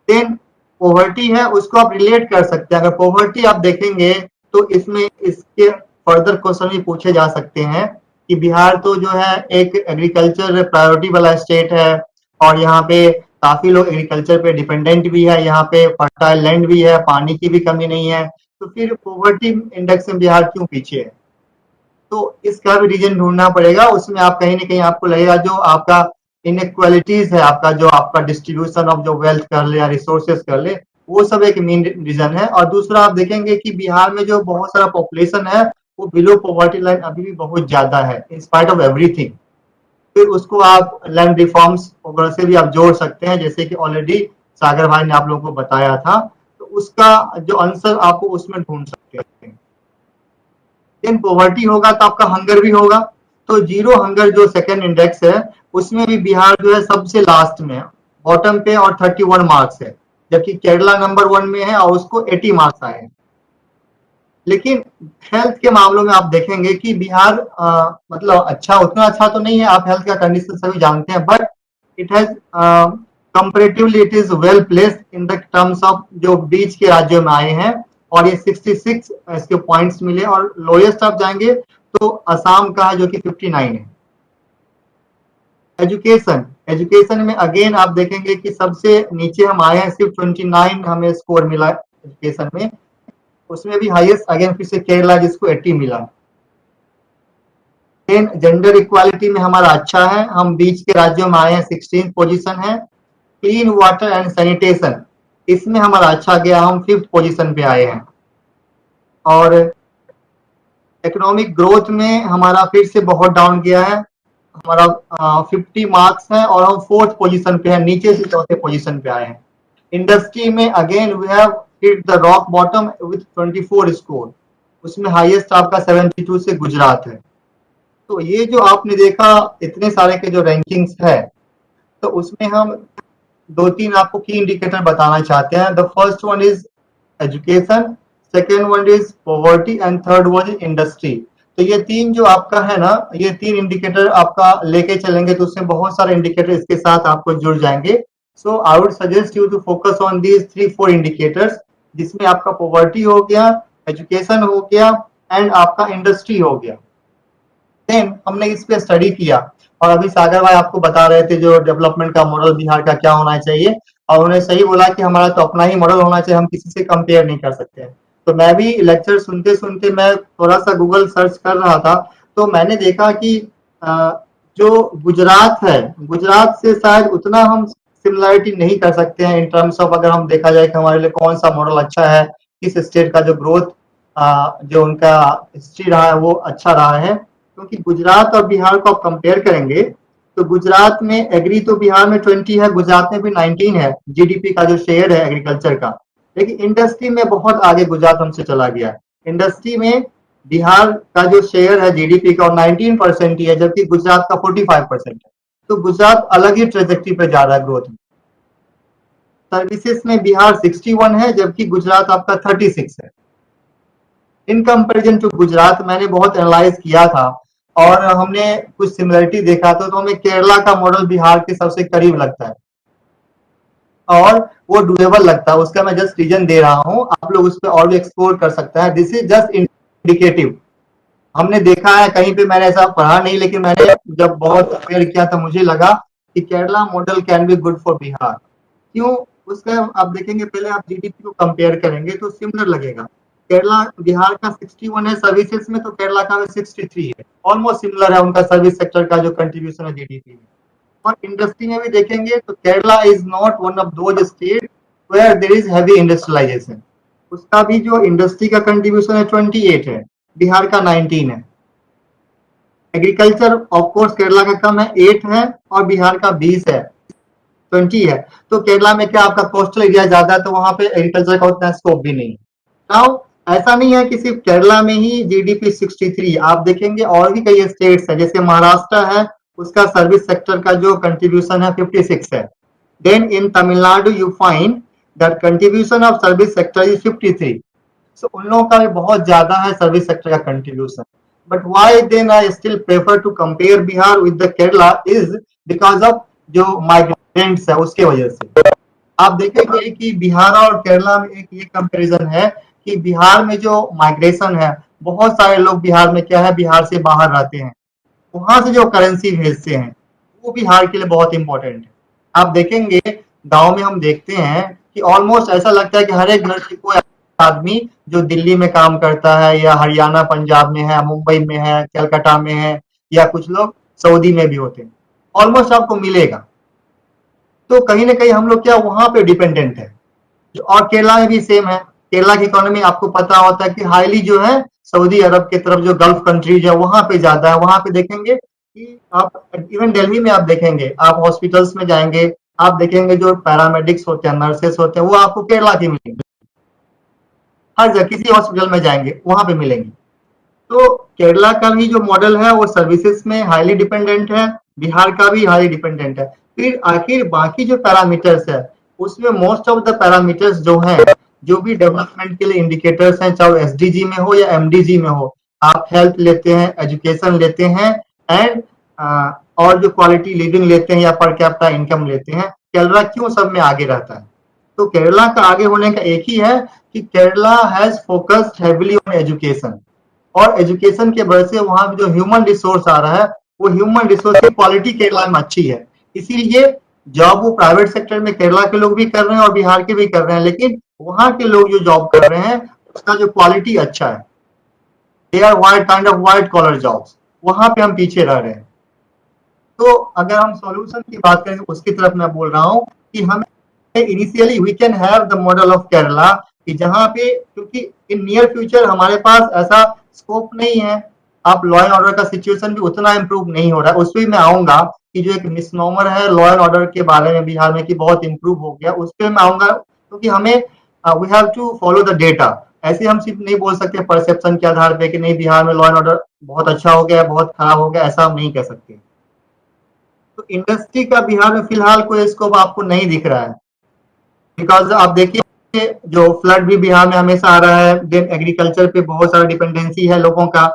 Speaker 2: देन पॉवर्टी है, उसको आप रिलेट कर सकते हैं। अगर पॉवर्टी आप देखेंगे तो इसमें इसके फर्दर क्वेश्चन भी पूछे जा सकते हैं कि बिहार तो जो है एक एग्रीकल्चर प्रायोरिटी वाला स्टेट है, और यहाँ पे काफी लोग एग्रीकल्चर पे डिपेंडेंट भी है, यहाँ पे फर्टाइल लैंड भी है, पानी की भी कमी नहीं है, तो फिर पॉवर्टी इंडेक्स में बिहार क्यों पीछे है? तो इसका भी रीजन ढूंढना पड़ेगा। उसमें आप कहीं ना कहीं आपको लगेगा जो आपका इनइक्वालिटीज है, आपका जो आपका डिस्ट्रीब्यूशन ऑफ जो वेल्थ कर ले या रिसोर्सेज कर ले, वो सब एक मेन रीजन है। और दूसरा आप देखेंगे कि बिहार में जो बहुत सारा पॉपुलेशन है, वो बिलो पॉवर्टी लाइन अभी भी बहुत ज्यादा है, इन स्पाइट ऑफ एवरीथिंग। फिर उसको आप लैंड रिफॉर्म्स वगैरह से भी आप जोड़ सकते हैं, जैसे कि ऑलरेडी सागर भाई ने आप लोगों को बताया था। तो उसका जो आंसर आपको उसमें ढूंढ सकते हैं। देन पॉवर्टी होगा तो आपका हंगर भी होगा। तो जीरो हंगर जो सेकंड इंडेक्स है, उसमें भी बिहार जो है सबसे लास्ट में है, बॉटम पे, और 31 मार्क्स है। जबकि केरला नंबर 1 में है और उसको 80 मार्क्स आए हैं। लेकिन हेल्थ के मामलों में आप देखेंगे कि बिहार मतलब अच्छा, उतना अच्छा तो नहीं है, आप हेल्थ का कंडीशन सभी जानते हैं, but it has comparatively it is well placed in the terms of जो बीच के राज्यों में आए हैं। और ये 66 इसके पॉइंट्स मिले, और लोएस्ट आप जाएंगे तो असम का है, जो कि 59 है। एजुकेशन, एजुकेशन में अगेन आप देखेंगे कि सबसे नीचे हम आए हैं, सिर्फ 29 हमें स्कोर मिला एजुकेशन में। उसमें भी हाईएस्ट अगेन फिर से केरला, जिसको 80 मिला। देन जेंडर इक्वालिटी में हमारा अच्छा है, हम बीच के राज्यों में आए हैं, 16 पोजीशन है। क्लीन वाटर एंड सैनिटेशन, इसमें हमारा अच्छा गया, हम 5th पोजीशन पे आए हैं। और इकोनॉमिक ग्रोथ में हमारा फिर से बहुत डाउन गया है, हमारा 50 मार्क्स है, और हम 4th पोजीशन पे हैं, नीचे से 4थे पोजीशन पे आए हैं। इंडस्ट्री में again we have hit the rock bottom with 24 score, उसमें हाईएस्ट आपका 72 से गुजरात है। तो ये जो आपने देखा इतने सारे के जो रैंकिंग्स है, तो उसमें हम 2-3 आपको की इंडिकेटर बताना चाहते हैं। The first one is education, second one is poverty, and third one is industry. तो ये 3 जो आपका है ना, ये 3 इंडिकेटर आपका लेके चलेंगे तो उसमें बहुत सारे इंडिकेटर इसके साथ आपको जुड़ जाएंगे। So I would suggest you to focus on these 3-4 indicators, जिसमें आपका पॉवर्टी हो गया, एजुकेशन हो गया, एंड आपका इंडस्ट्री हो गया। देन हमने इस पे स्टडी किया, और अभी सागर भाई आपको बता रहे थे जो डेवलपमेंट का मॉडल बिहार का क्या होना चाहिए, और उन्होंने सही बोला कि हमारा तो अपना ही मॉडल होना चाहिए, हम किसी से कंपेयर नहीं कर सकते हैं। तो मैं भी लेक्चर सुनते सुनते मैं थोड़ा सा गूगल सर्च कर रहा था, तो मैंने देखा कि जो गुजरात है, गुजरात से शायद उतना हम सिमिलरिटी नहीं कर सकते हैं इन टर्म्स ऑफ, अगर हम देखा जाए कि हमारे लिए कौन सा मॉडल अच्छा है, किस स्टेट का जो ग्रोथ जो उनका हिस्ट्री रहा है वो अच्छा रहा है। क्योंकि गुजरात और बिहार को आप कंपेयर करेंगे तो गुजरात में एग्री तो बिहार में 20 है, गुजरात में भी 19 है जीडीपी का जो शेयर है एग्रीकल्चर का। लेकिन इंडस्ट्री में बहुत आगे गुजरात हमसे चला गया। इंडस्ट्री में बिहार का जो शेयर है जीडीपी का 19% ही है, जबकि गुजरात का 45% है। तो गुजरात अलग ही ट्रेजेक्टरी पे जा रहा है ग्रोथ में। सर्विसेज में बिहार 61 है, जबकि गुजरात आपका 36 है। इन कंपैरिजन टू गुजरात मैंने बहुत एनालाइज किया था, और हमने कुछ सिमिलरिटी देखा तो हमें केरला का मॉडल बिहार के सबसे करीब लगता है, और वो डुएबल लगता है। उसका मैं जस्ट रीजन दे रहा हूँ, आप लोग उस पर और भी एक्सप्लोर कर सकते हैं। दिस इज जस्ट इंडिकेटिव, हमने देखा है, कहीं पे मैंने ऐसा पढ़ा नहीं, लेकिन मैंने जब बहुत अवेयर किया तो मुझे लगा कि Kerala model can be good for Bihar. क्यों? उसका आप देखेंगे, पहले आप जीडीपी को कंपेयर करेंगे तो सिमिलर लगेगा। केरला, बिहार का 61 है सर्विसेज में, तो केरला का 63 है, ऑलमोस्ट सिमिलर है उनका सर्विस सेक्टर का जो कंट्रीब्यूशन है जीडीपी में। और इंडस्ट्री में भी देखेंगे तो Kerala is not one of those state where there is heavy industrialisation. उसका भी जो इंडस्ट्री का कंट्रीब्यूशन है 28 है, बिहार का 19 है। एग्रीकल्चर ऑफ कोर्स केरला का कम है, 8 है, और बिहार का 20 है, 20 है। तो केरला में क्या आपका कोस्टल एरिया ज्यादा है, तो वहां पे एग्रीकल्चर का उतना स्कोप भी नहीं। नाउ ऐसा नहीं है कि सिर्फ केरला में ही जीडीपी 63, आप देखेंगे और भी कई स्टेट्स है, जैसे महाराष्ट्र है, उसका सर्विस सेक्टर का जो कंट्रीब्यूशन है 56 है। Then in Tamil Nadu you find that contribution of service sector is 53। So उन लोगों का भी बहुत ज्यादा है सर्विस सेक्टर का contribution. But why then I still prefer to compare Bihar with the Kerala is because of जो माइग्रेंट्स है उसके वजह से। आप देखेंगे कि बिहार और केरला में एक ये कंपैरिजन है कि बिहार में जो माइग्रेशन है, बहुत सारे लोग बिहार में क्या है, बिहार से बाहर रहते हैं, वहां से जो करेंसी भेजते हैं वो बिहार के लिए बहुत इंपॉर्टेंट है। आप देखेंगे गांव में हम देखते हैं कि ऑलमोस्ट ऐसा लगता है कि हर एक घर से कोई आदमी जो दिल्ली में काम करता है या हरियाणा पंजाब में है, मुंबई में है, कलकत्ता में है, या कुछ लोग सऊदी में भी होते हैं, ऑलमोस्ट आपको मिलेगा। तो कहीं ना कहीं हम लोग क्या वहां पे डिपेंडेंट है। और केरला में भी सेम है। केरला की इकोनॉमी आपको पता होता है कि हाईली जो है सऊदी अरब की तरफ, जो गल्फ कंट्रीज है वहां पे ज्यादा है। वहां पे देखेंगे कि आप इवन दिल्ली में आप देखेंगे, आप हॉस्पिटल्स में जाएंगे, आप देखेंगे जो पैरामेडिक्स होते हैं, नर्सेस होते हैं, वो आपको केरला की मिलेंगे। हर जगह किसी हॉस्पिटल में जाएंगे वहां पे मिलेंगे। तो केरला का भी जो मॉडल है वो सर्विसेज में हाईली डिपेंडेंट है, बिहार का भी हाईली डिपेंडेंट है। फिर आखिर बाकी जो पैरामीटर्स है उसमें मोस्ट ऑफ द पैरामीटर्स जो हैं, जो भी डेवलपमेंट के लिए इंडिकेटर्स हैं, चाहे एसडीजी में हो या एमडीजी में हो, आप हेल्थ लेते हैं, एजुकेशन लेते हैं, एंड और जो क्वालिटी लिविंग लेते हैं या पर कैपिटा इनकम लेते हैं, केरला क्यों सब में आगे रहता है? तो केरला का आगे होने का एक ही है कि Kerala has focused heavily on education, और एजुकेशन के वजह से वहां जो ह्यूमन रिसोर्स आ रहा है वो ह्यूमन रिसोर्स की क्वालिटी केरला में अच्छी है। इसीलिए जॉब वो प्राइवेट सेक्टर में केरला के लोग भी कर रहे हैं और बिहार के भी कर रहे हैं, लेकिन वहां के लोग जो जॉब कर रहे हैं उसका जो क्वालिटी अच्छा है। They are white kind of white collar jobs, वहां पे हम पीछे रह रहे हैं। तो अगर हम सॉल्यूशन की बात करें उसकी तरफ मैं बोल रहा हूं कि हम initially we can have the model of Kerala, कि जहां पे, क्योंकि इन नियर फ्यूचर हमारे पास ऐसा स्कोप नहीं है, अब लॉ एंड ऑर्डर का सिचुएशन भी उतना इम्प्रूव नहीं हो रहा है। उस पर मैं आऊंगा कि जो एक मिसनोमर है लॉ एंड ऑर्डर के बारे में बिहार में कि बहुत इम्प्रूव हो गया, उस पर मैं आऊंगा, क्योंकि हमें we have to follow the data. ऐसे हम सिर्फ नहीं बोल सकते परसेप्शन के आधार पे कि नहीं बिहार में लॉ एंड ऑर्डर बहुत अच्छा हो गया, बहुत खराब हो गया, ऐसा हम नहीं कह सकते। तो इंडस्ट्री का बिहार में फिलहाल कोई स्कोप आपको नहीं दिख रहा है, बिकॉज आप देखिए जो फ्लड भी बिहार में हमेशा आ रहा है, देन एग्रीकल्चर पे बहुत सारा डिपेंडेंसी है लोगों का।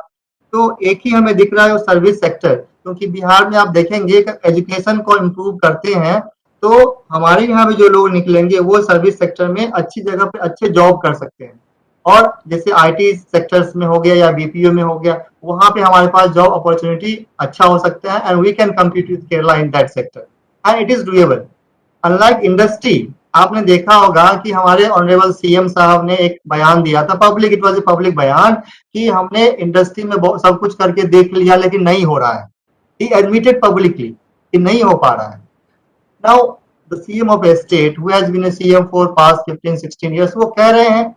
Speaker 2: तो एक ही हमें दिख रहा है वो सर्विस सेक्टर, क्योंकि बिहार में आप देखेंगे कि एजुकेशन को इम्प्रूव करते हैं तो हमारे यहाँ भी जो लोग निकलेंगे वो सर्विस सेक्टर में अच्छी जगह पे अच्छे जॉब कर सकते हैं। और जैसे आईटी सेक्टर्स में हो गया या बीपीओ में हो गया, वहां पे हमारे पास जॉब अपॉर्चुनिटी अच्छा हो सकता है, and we can compete with Kerala in that sector, and it is doable. Unlike industry, आपने देखा होगा कि हमारे ऑनरेबल सीएम साहब ने एक बयान दिया था public, it was a public बयान, कि हमने इंडस्ट्री में बहुत सब कुछ करके देख लिया लेकिन नहीं हो रहा है। ही एडमिटेड पब्लिकली कि नहीं हो पा रहा है। Now the CM of a state who has been a CM for past 15-16 years, वो कह रहे हैं,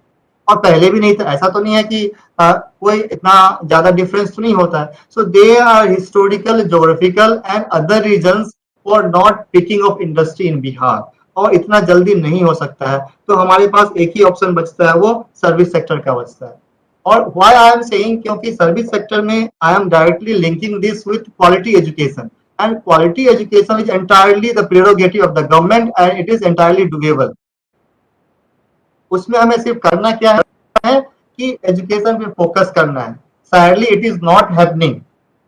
Speaker 2: और पहले भी नहीं था, ऐसा तो नहीं है कि कोई इतना ज्यादा डिफरेंस तो नहीं होता है। So they are historical, geographical and other reasons for not picking of industry in Bihar, और इतना जल्दी नहीं हो सकता है। तो हमारे पास एक ही ऑप्शन बचता है, वो सर्विस सेक्टर का बचता है। और व्हाई आई एम सेइंग, क्योंकि सर्विस सेक्टर में I am directly linking this with quality education, and quality education is entirely the prerogative of the government and it is entirely doable. उसमें हमें सिर्फ करना क्या है कि एजुकेशन पे फोकस करना है। Sadly it is not happening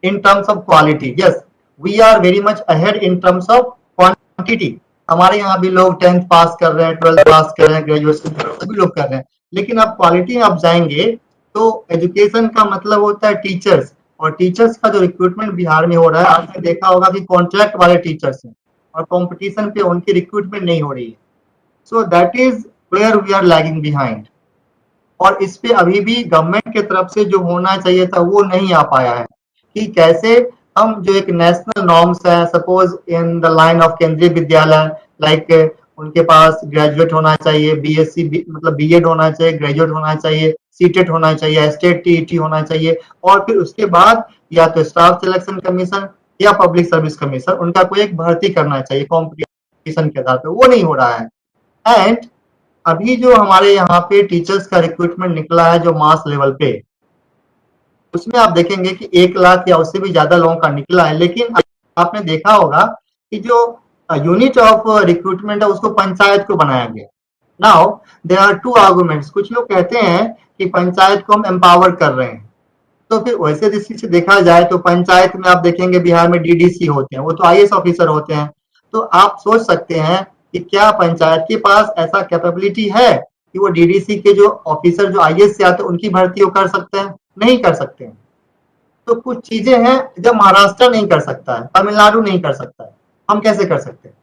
Speaker 2: in terms of quality. Yes, we are very much ahead in terms of quantity. हमारे यहाँ भी लोग 10th पास कर रहे हैं, 12th पास कर रहे हैं, ग्रेजुएशन सभी लोग कर रहे हैं, लेकिन आप क्वालिटी में आप जाएंगे तो एजुकेशन का मतलब होता है टीचर्स, और टीचर्स का जो रिक्रूटमेंट बिहार में हो रहा है, आपने देखा होगा कि कॉन्ट्रैक्ट वाले टीचर्स हैं और कंपटीशन पे उनकी रिक्रूटमेंट नहीं हो रही है। So that is where we are lagging behind, और इस पे अभी भी गवर्नमेंट की तरफ से जो होना चाहिए था वो नहीं आ पाया है, कि कैसे हम जो एक नेशनल नॉर्म्स है, suppose in the line of केंद्रीय विद्यालय, लाइक उनके पास ग्रेजुएट होना चाहिए, बीएससी मतलब बीएड होना चाहिए, ग्रेजुएट होना चाहिए, सीटेट होना चाहिए, स्टेट टीईटी होना चाहिए, और फिर उसके बाद या तो स्टाफ सिलेक्शन कमीशन या पब्लिक सर्विस कमीशन उनका कोई एक भर्ती करना चाहिए कॉम्पिटिशन के आधार पर। वो नहीं हो रहा है। एंड अभी जो हमारे यहाँ पे टीचर्स का रिक्रूटमेंट निकला है जो मास लेवल पे, उसमें आप देखेंगे कि 1 लाख या उससे भी ज्यादा लोगों का निकला है, लेकिन आपने देखा होगा कि जो यूनिट ऑफ रिक्रूटमेंट है उसको पंचायत को बनाया गया। Now there are two arguments. कुछ लोग कहते हैं कि पंचायत को हम एम्पावर कर रहे हैं, तो फिर वैसे दृष्टि से देखा जाए तो पंचायत में आप देखेंगे बिहार में डीडीसी होते हैं, वो तो आईएएस ऑफिसर होते हैं। तो आप सोच सकते हैं कि क्या पंचायत के पास ऐसा कैपेबिलिटी है कि वो डीडीसी के जो ऑफिसर जो आईएएस से आते हैं उनकी भर्ती वो कर सकते हैं? नहीं कर सकते हैं। तो कुछ चीजें हैं जब महाराष्ट्र नहीं कर सकता है, तमिलनाडु नहीं कर सकता है, हम कैसे कर सकते हैं?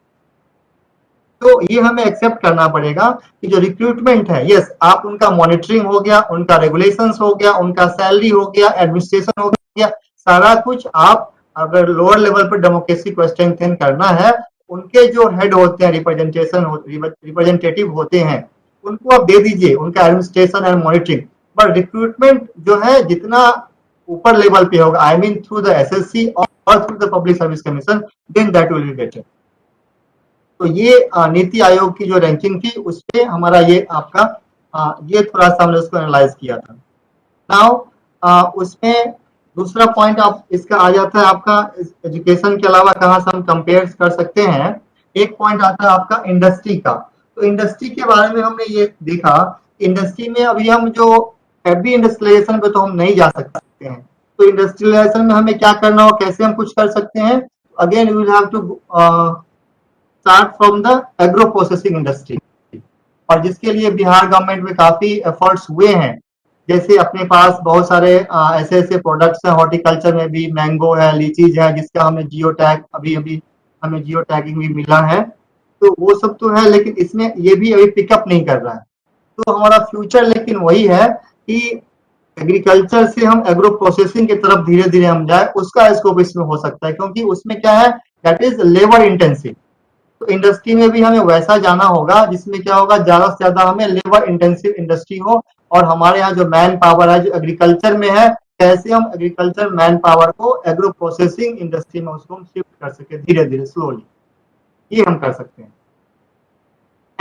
Speaker 2: तो ये हमें एक्सेप्ट करना पड़ेगा कि जो रिक्रूटमेंट है, यस, आप उनका मॉनिटरिंग हो गया, उनका रेगुलेशंस हो गया, उनका सैलरी हो गया, एडमिनिस्ट्रेशन हो गया, सारा कुछ आप अगर लोअर लेवल पर डेमोक्रेसी को स्ट्रेंथन करना है, उनके जो हेड होते हैं, रिप्रेजेंटेटिव होते हैं, उनको आप दे दीजिए उनका administration and monitoring. But recruitment जो है जितना ऊपर लेवल पे होगा, I mean through the SSC और through the public service commission, then that will be better. तो ये नीति आयोग की जो रैंकिंग थी उसपे हमारा ये आपका ये थोड़ा सा हमने उसको एनालाइज किया था। नाउ उसमें दूसरा पॉइंट आप इसका आ जाता है आपका एजुकेशन के अलावा कहाँ से हम कंपेयर कर सकते हैं। एक पॉइंट आता है आपका इंडस्ट्री का। तो इंडस्ट्री के बारे में हमने ये देखा, इंडस्ट्री में अभी हम जो हैवी इंडस्ट्रियलाइजेशन पे तो हम नहीं जा सकते हैं। तो इंडस्ट्रियलाइजेशन में हमें क्या करना हो, कैसे हम कुछ कर सकते हैं? Again we will have to start from the agro processing industry, और जिसके लिए बिहार गवर्नमेंट में काफी एफर्ट्स हुए हैं। जैसे अपने पास बहुत सारे ऐसे ऐसे प्रोडक्ट्स हैं, हॉर्टिकल्चर में भी मैंगो है, लीचीज है, जिसका हमें जियो टैग अभी अभी हमें जियो टैगिंग भी मिला है। तो वो सब तो है, लेकिन इसमें ये भी अभी पिकअप नहीं कर रहा है। तो हमारा फ्यूचर लेकिन वही है कि एग्रीकल्चर से हम एग्रो प्रोसेसिंग की तरफ धीरे धीरे हम जाए, उसका स्कोप इसमें हो सकता है, क्योंकि उसमें क्या है, दैट इज लेबर इंटेंसिव। तो इंडस्ट्री में भी हमें वैसा जाना होगा जिसमें क्या होगा, ज्यादा से ज्यादा हमें लेबर इंटेंसिव इंडस्ट्री हो, और हमारे यहाँ जो मैन पावर है जो एग्रीकल्चर में है, कैसे हम एग्रीकल्चर मैन पावर को एग्रो प्रोसेसिंग इंडस्ट्री में उसको हम शिफ्ट कर सके धीरे धीरे स्लोली, ये हम कर सकते हैं।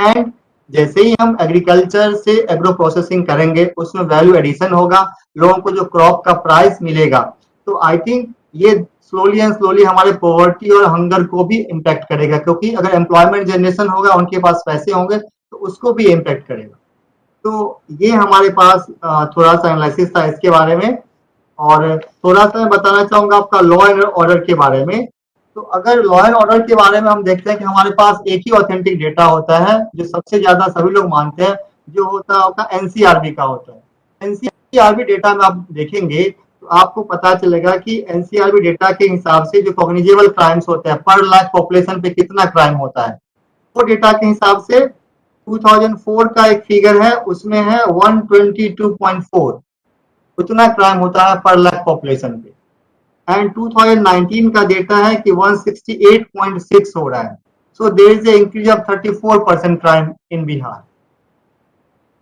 Speaker 2: एंड जैसे ही हम एग्रीकल्चर से एग्रो प्रोसेसिंग करेंगे उसमें वैल्यू एडिशन होगा, लोगों को जो क्रॉप का प्राइस मिलेगा, तो आई थिंक ये स्लोली एंड स्लोली हमारे पॉवर्टी और हंगर को भी इम्पैक्ट करेगा, क्योंकि अगर एम्प्लॉयमेंट जनरेशन होगा, उनके पास पैसे होंगे, तो उसको भी इम्पैक्ट करेगा। तो ये हमारे पास थोड़ा सा एनालिसिस था इसके बारे में। और थोड़ा सा मैं बताना चाहूंगा आपका लॉ एंड ऑर्डर के बारे में। तो अगर लॉ एंड ऑर्डर के बारे में हम देखते हैं कि हमारे पास एक ही ऑथेंटिक डेटा होता है जो सबसे ज्यादा सभी लोग मानते हैं, जो होता है आपका एनसीआरबी का होता है। एनसीआरबी डेटा में आप देखेंगे तो आपको पता चलेगा कि एनसीआरबी डेटा के हिसाब से जो कॉग्निजेबल क्राइम्स होते हैं, पर लाख पॉपुलेशन पे कितना क्राइम होता है, वो डेटा के हिसाब से 2004 का एक फिगर है, उसमें है 122.4, उतना क्राइम होता है पर लाख पॉपुलेशन पे। एंड 2019 का डेटा है कि 168.6 हो रहा है। So there is a increase of 34% crime in Bihar.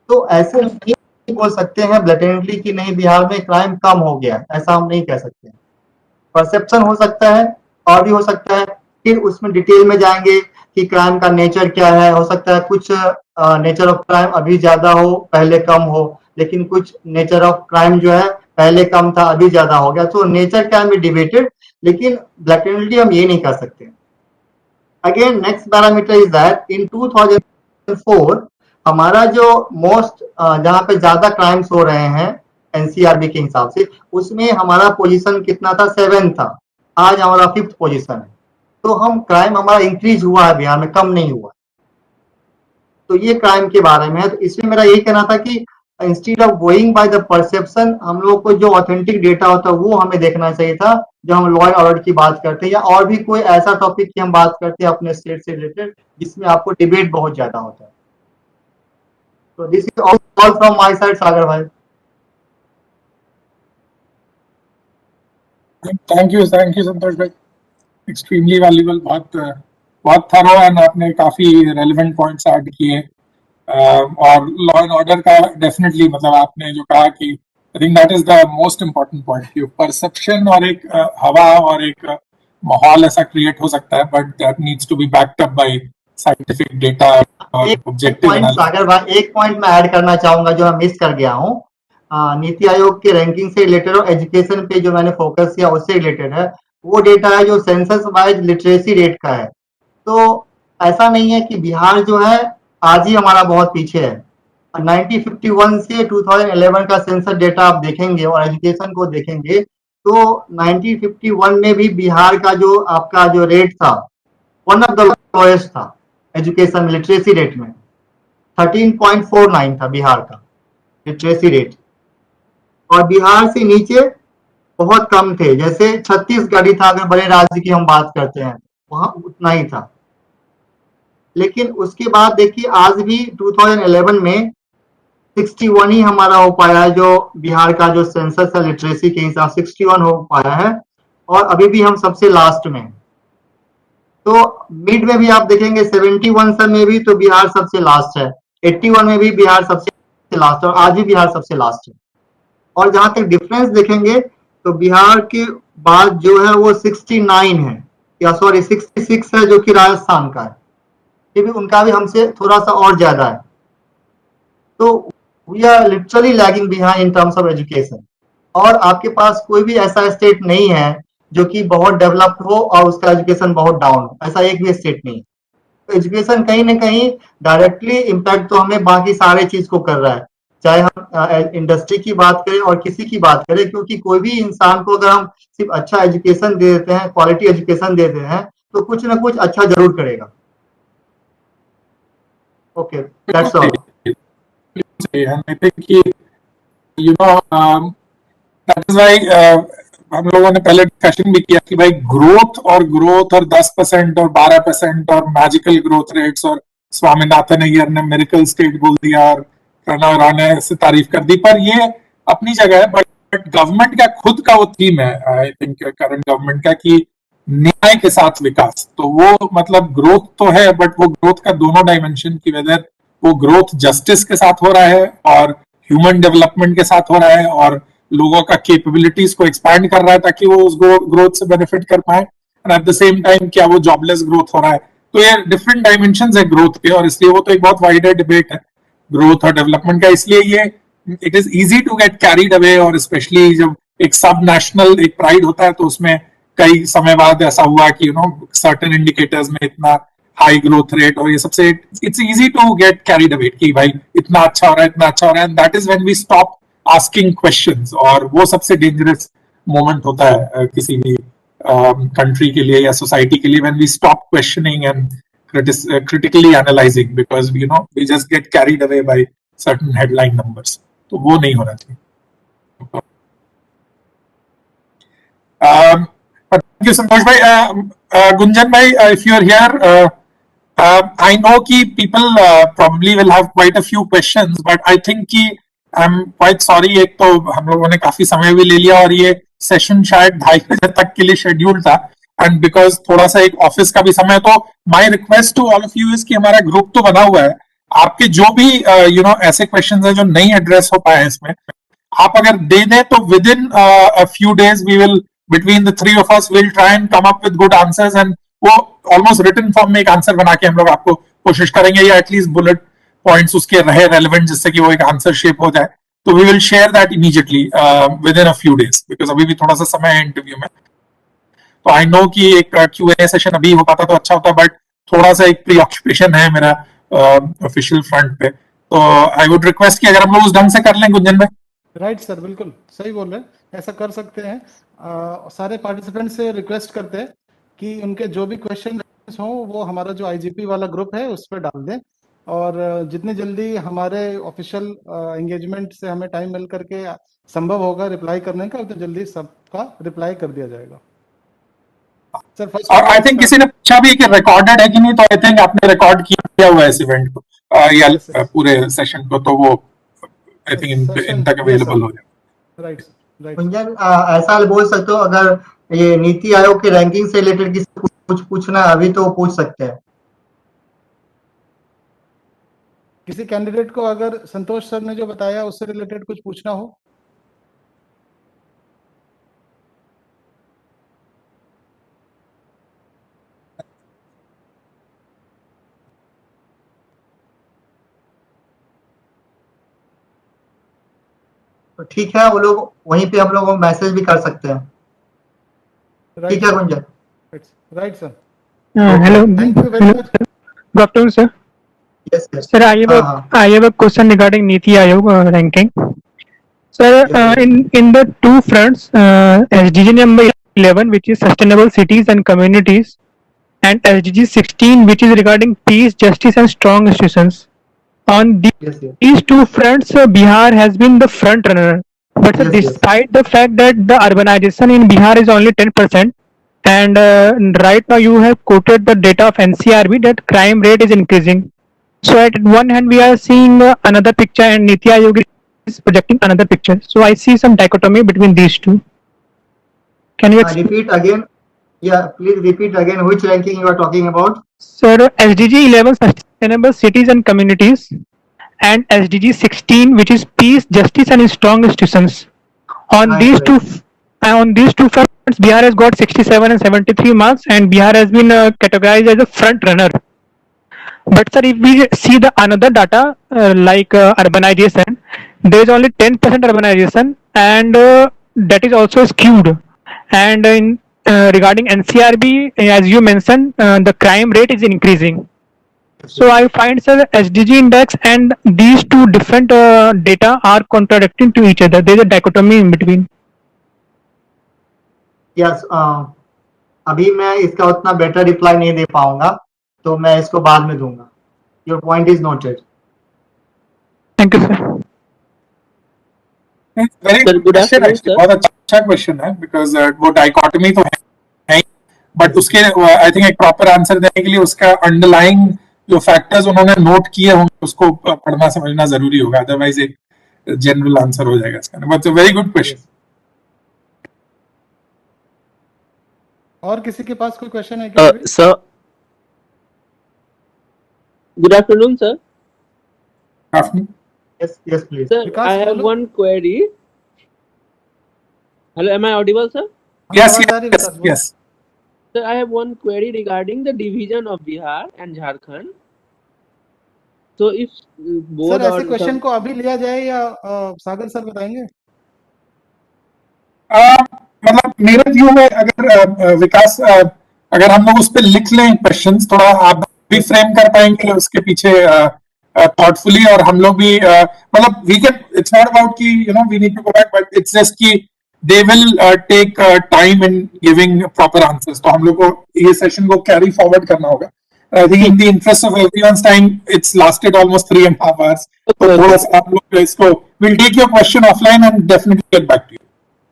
Speaker 2: तो ऐसे नहीं बोल सकते हैं ब्लेटेंटली कि नहीं बिहार में क्राइम कम हो गया, ऐसा हम नहीं कह सकते। परसेप्शन हो सकता है और भी हो सकता है, फिर उसमें डिटेल में जाएंगे कि क्राइम का नेचर क्या है। हो सकता है कुछ नेचर ऑफ क्राइम अभी ज्यादा हो, पहले कम हो, लेकिन कुछ नेचर ऑफ क्राइम जो है पहले कम था, अभी ज्यादा हो गया। तो नेचर कैन बी डिबेटेड, लेकिन ब्लैटेंटली हम ये नहीं कर सकते। Again next parameter is that in 2004 हमारा जो मोस्ट जहां पे ज्यादा क्राइम्स हो रहे हैं एनसीआरबी के हिसाब से, उसमें हमारा पोजीशन कितना था, 7 था। आज हमारा 5th पोजीशन है। तो हम क्राइम हमारा इंक्रीज हुआ है बिहार में, कम नहीं हुआ। तो ये क्राइम के बारे में है। तो इसमें मेरा यही कहना था कि instead of going by the perception, हम लोग को जो ऑथेंटिक डेटा होता है वो हमें देखना चाहिए था जब हम लॉ एंड ऑर्डर की बात करते हैं, या और भी कोई ऐसा टॉपिक की हम बात करते हैं अपने स्टेट से रिलेटेड जिसमें आपको डिबेट बहुत ज्यादा होता है। तो this is all from my side, Sagar भाई।
Speaker 1: थैंक यू संतोष भाई, एक्सट्रीमली वैल्यूबल, बहुत थरो, एंड आपने काफी रेलेवेंट पॉइंट्स ऐड किए। और लॉ एंड ऑर्डर का डेफिनेटली मतलब आपने जो कहा कि I think that is the most important point कि परसेप्शन और एक हवा और एक माहौल ऐसा क्रिएट हो सकता है, but that needs to be backed up by scientific data और ऑब्जेक्टिव एनालिसिस।
Speaker 2: सागर भाई, एक पॉइंट मैं ऐड करना चाहूंगा जो मैं मिस कर गया हूँ। नीति आयोग के रैंकिंग से रिलेटेड और एजुकेशन पे जो मैंने फोकस किया उससे रिलेटेड है। वो डेटा है जो सेंसस वाइज लिटरेसी रेट का है। तो ऐसा नहीं है कि बिहार जो है आज ही हमारा बहुत पीछे है। 1951 से 2011 का सेंसस डेटा आप देखेंगे और एजुकेशन को देखेंगे तो 1951 में भी बिहार का जो आपका जो रेट था वन ऑफ द लोएस्ट था एजुकेशन लिटरेसी रेट में। 13.49 था बिहार का लिटरेसी रेट, और बिहार से नीचे बहुत कम थे, जैसे छत्तीसगढ़ ही था अगर बड़े राज्य की हम बात करते हैं, वहां उतना ही था। लेकिन उसके बाद देखिए आज भी 2011 में 61 ही हमारा हो पाया है, जो बिहार का जो सेंसस है लिटरेसी के हिसाब 61 हो पाया है, और अभी भी हम सबसे लास्ट में। तो मिड में भी आप देखेंगे 71 से में भी तो बिहार सबसे लास्ट है, 81 में भी बिहार सबसे लास्ट है, और आज भी बिहार सबसे लास्ट है। और जहां तक डिफरेंस देखेंगे तो बिहार के बाद जो है वो 69 है, या सॉरी 66 है जो कि राजस्थान का है, ये भी उनका भी हमसे थोड़ा सा और ज्यादा है। तो we are literally lagging behind in terms of education. और आपके पास कोई भी ऐसा स्टेट नहीं है जो कि बहुत डेवलप्ड हो और उसका एजुकेशन बहुत डाउन हो, ऐसा एक भी स्टेट नहीं है। तो एजुकेशन कहीं ना कहीं डायरेक्टली इम्पैक्ट तो हमें बाकी सारे चीज को कर रहा है, चाहे हम इंडस्ट्री की बात करें और किसी की बात करें, क्योंकि कोई भी इंसान को अगर हम सिर्फ अच्छा एजुकेशन दे देते हैं, क्वालिटी एजुकेशन दे देते हैं, तो कुछ ना कुछ अच्छा जरूर करेगा। Okay, that's all.
Speaker 1: And I think you know that is why हम लोगों ने पहले डिस्कशन भी किया कि भाई ग्रोथ और 10% और 12% और मैजिकल ग्रोथ रेट्स, और स्वामीनाथन अय्यर ने मिरेकल स्टेट बोल दिया और प्रणव राव ने इससे तारीफ कर दी, पर ये अपनी जगह है। बट गवर्नमेंट का खुद का वो थीम है, आई थिंक करंट गवर्नमेंट का, कि न्याय के साथ विकास। तो वो मतलब ग्रोथ तो है, बट वो ग्रोथ का दोनों डायमेंशन की, वेदर वो ग्रोथ जस्टिस के साथ हो रहा है और ह्यूमन डेवलपमेंट के साथ हो रहा है और लोगों का कैपेबिलिटीज को एक्सपैंड कर रहा है ताकि वो उस ग्रोथ से बेनिफिट कर पाए, and at the same time क्या वो जॉबलेस ग्रोथ हो रहा है। तो ये डिफरेंट डायमेंशंस है ग्रोथ के, और इसलिए वो तो एक बहुत वाइडर डिबेट है ग्रोथ और डेवलपमेंट का। इसलिए ये it is easy to get carried away, और स्पेशली जब एक सब नेशनल एक प्राइड होता है तो उसमें कई समय बाद ऐसा हुआ कि सर्टेन इंडिकेटर्स में इतना हाई ग्रोथ रेट और ये सबसे it's easy to get carried away कि भाई इतना अच्छा हो रहा है, इतना अच्छा हो रहा है, and that is when we stop asking questions. और वो सबसे डेंजरस मोमेंट होता है किसी भी कंट्री के लिए या सोसाइटी के लिए, when we stop questioning and critically analyzing, because we just get carried away by certain headline numbers. तो वो नहीं होना चाहिए। But thank you Santosh bhai. Gunjan bhai, if you are here, I know कि people probably will have quite a few questions, but I think कि I'm quite sorry, एक तो हम लोगों ने काफी समय भी ले लिया और ये सेशन शायद 2:30 बजे तक के लिए शेड्यूल था, एंड बिकॉज थोड़ा सा एक ऑफिस का भी समय, तो my request to all of you is कि हमारा ग्रुप तो बना हुआ है, आपके जो भी ऐसे क्वेश्चंस हैं जो नहीं एड्रेस हो पाए इसमें, आप अगर दे दें तो within a few days we will between the three of us will try and come up with good answers, and वो ऑलमोस्ट रिटन फॉर्म में एक आंसर बना के हम लोग आपको कोशिश करेंगे, या एटलीस्ट बुलेट पॉइंट्स उसके रहे रेलेवेंट जिससे कि वो एक आंसर शेप हो जाए। तो we will share that immediately within a few days, because अभी भी थोड़ा सा समय है इंटरव्यू में। तो आई नो कि एक Q&A सेशन अभी हो पाता तो अच्छा होता, बट थोड़ा सा एक प्री ऑक्यूपेशन है मेरा ऑफिशियल फ्रंट पे, तो आई वुड रिक्वेस्ट कि अगर हम लोग उस ढंग से कर लें। गुंजन भाई
Speaker 4: राइट सर, बिल्कुल सही बोल रहे हैं, ऐसा कर सकते हैं। सारे पार्टिसिपेंट से रिक्वेस्ट करते हैं कि उनके जो भी क्वेश्चन हो वो हमारा जो IGP वाला ग्रुप है उस पर डाल दें, और जितनी जल्दी हमारे ऑफिशियल एंगेजमेंट से हमें टाइम मिल करके संभव होगा रिप्लाई करने का, उतनी जल्दी सबका रिप्लाई कर दिया जाएगा सर। फर्स्ट
Speaker 1: और आई थिंक किसी ने पूछा भी कि रिकॉर्डेड है कि नहीं, तो आई थिंक आपने रिकॉर्ड किया हुआ है इस इवेंट को या पूरे सेशन को, तो वो आई थिंक इन तक अवेलेबल हो जाए।
Speaker 4: Right right.
Speaker 2: गुंजन, ऐसा बोल सकते हो अगर ये नीति आयोग के रैंकिंग से रिलेटेड किसी को कुछ पूछना है अभी तो पूछ सकते हैं।
Speaker 4: किसी कैंडिडेट को अगर संतोष सर ने जो बताया उससे रिलेटेड कुछ पूछना हो।
Speaker 2: तो ठीक है, वो लोग वहीं पे हम लोग मैसेज भी कर सकते हैं। ठीक है Gunjan.
Speaker 4: Right sir.
Speaker 3: Hello,
Speaker 4: Thank you very much.
Speaker 3: good afternoon, sir.
Speaker 2: Yes yes.
Speaker 3: Sir,
Speaker 2: हाँ।
Speaker 3: I have a question regarding Niti Aayog ranking. Sir,
Speaker 2: Yes,
Speaker 3: in the two fronts, SDG number 11, which is sustainable cities and communities, and SDG 16, which is regarding peace, justice, and strong institutions. On
Speaker 2: yes, yes.
Speaker 3: these two fronts, Bihar has been the front runner. But sir,
Speaker 2: Yes, yes.
Speaker 3: despite the fact that the urbanization in Bihar is only 10%, and right now you have quoted the data of NCRB that crime rate is increasing. So at one hand we are seeing another picture, and Niti Aayog is projecting another picture. So I see some dichotomy between these two. Can you explain?
Speaker 2: Repeat again. Yeah, please repeat again which ranking you are talking about.
Speaker 3: Sir, SDG 11 sustainable cities and communities, and SDG 16, which is peace, justice, and strong institutions. On
Speaker 2: Right,
Speaker 3: these
Speaker 2: right.
Speaker 3: two fronts, Bihar has got 67 and 73 marks, and Bihar has been categorized as a front runner. But sir, if we see the another data like urbanization, there is only 10% urbanization, and that is also skewed. And in regarding NCRB, as you mentioned, the crime rate is increasing. So I find sir SDG index and these two different data are contradicting to each other. There is a dichotomy in between.
Speaker 2: Yes, अभी मैं इसका उतना better reply नहीं दे पाऊंगा, तो मैं इसको बाद में दूंगा। Your point is noted.
Speaker 3: Thank you, sir.
Speaker 1: Very
Speaker 5: Sir,
Speaker 1: good
Speaker 5: good
Speaker 1: question
Speaker 5: afternoon,
Speaker 1: actually,
Speaker 5: sir.
Speaker 1: बहुत अच्छा क्वेश्चन है, बिकॉज वो डाइकोटमी तो है, बट उसके आई थिंक एक प्रॉपर आंसर देने के लिए उसका अंडरलाइंग जो फैक्टर्स उन्होंने नोट किए होंगे उसको पढ़ना समझना जरूरी होगा, अदरवाइज एक जनरल आंसर हो जाएगा इसका। But very good question.
Speaker 4: और किसी के पास कोई क्वेश्चन है क्या?
Speaker 5: Sir, good afternoon, sir.
Speaker 2: Yes yes please.
Speaker 5: Sir,
Speaker 4: Vikas,
Speaker 5: I have
Speaker 4: follow.
Speaker 5: one query. Hello, am I audible, sir?
Speaker 1: Yes,
Speaker 4: आवाज आ रही है,
Speaker 1: yes,
Speaker 4: विकास, बोलो।
Speaker 1: yes.
Speaker 5: Sir, I have one query regarding the division of Bihar and Jharkhand. So, if board
Speaker 4: sir ऐसे
Speaker 5: or
Speaker 4: question
Speaker 5: some,
Speaker 4: को अभी लिया जाए या सागर सर बताएंगे?
Speaker 1: मतलब मेरे व्यू में अगर विकास अगर हम लोग उस पर लिख लें क्वेश्चंस, थोड़ा आप भी फ्रेम कर पाएंगे उसके पीछे थॉटफुली, और हम लोग भी मतलब we can, it's not about कि you know we need to go back, but it's just कि they will take time in giving proper answers, तो हम लोग को ये सेशन को कैरी फॉरवर्ड करना होगा। I think in the interest of everyone's time, it's lasted almost 3.5 hours, तो थोड़ा सा हम लोग इसको, will take your question offline and definitely get back to you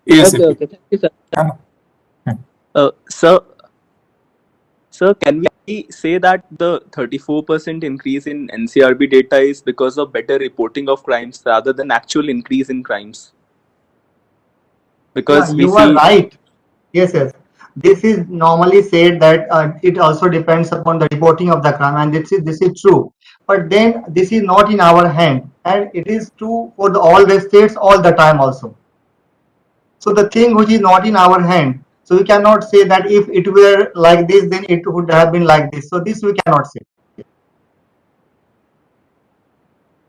Speaker 1: ASAP.
Speaker 5: okay, thank you, sir. Sir, can we say that the 34% increase in NCRB data is because of better reporting of crimes rather than actual increase in crimes? Because we
Speaker 2: you are
Speaker 5: see,
Speaker 2: right. Yes, yes. This is normally said that it also depends upon the reporting of the crime, and this is true. But then this is not in our hand, and it is true for all the states all the time also. So the thing which is not in our hand, so we cannot say that if it were like this, then it would have been like this. So this we cannot say.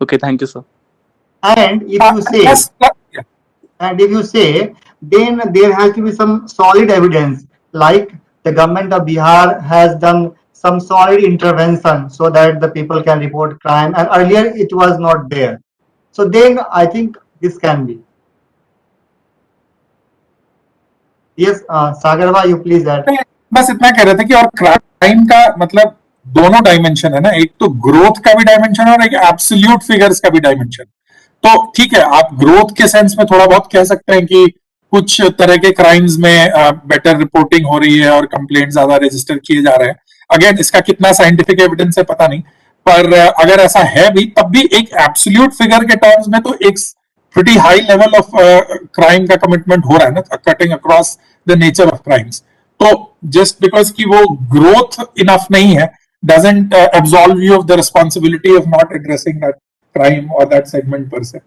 Speaker 5: okay, thank you, sir.
Speaker 2: And if you say,
Speaker 1: Yes, yeah.
Speaker 2: and if you say, then there has to be some solid evidence, like the government of Bihar has done some solid intervention so that the people can report crime, and earlier it was not there. So then I think this can be. Yes, Sagarva, you please add.
Speaker 1: बस इतना कह रहे थे कि और crime का मतलब दोनों डायमेंशन है ना, एक तो ग्रोथ का भी डायमेंशन और एक एब्सोल्यूट फिगर्स का भी डायमेंशन। तो ठीक है, आप ग्रोथ के सेंस में थोड़ा बहुत कह सकते हैं कि कुछ तरह के क्राइम्स में बेटर रिपोर्टिंग हो रही है और कंप्लेंट ज्यादा रजिस्टर किए जा रहे हैं। अगेन इसका कितना साइंटिफिक एविडेंस है पता नहीं, पर अगर ऐसा है भी, तब भी एक एब्सोल्यूट फिगर के टर्म्स में तो एक pretty high level of crime का commitment हो रहा है ना, cutting across the nature of crimes. तो just because कि वो growth enough नहीं है doesn't absolve you of the responsibility of not addressing that crime or that segment per se.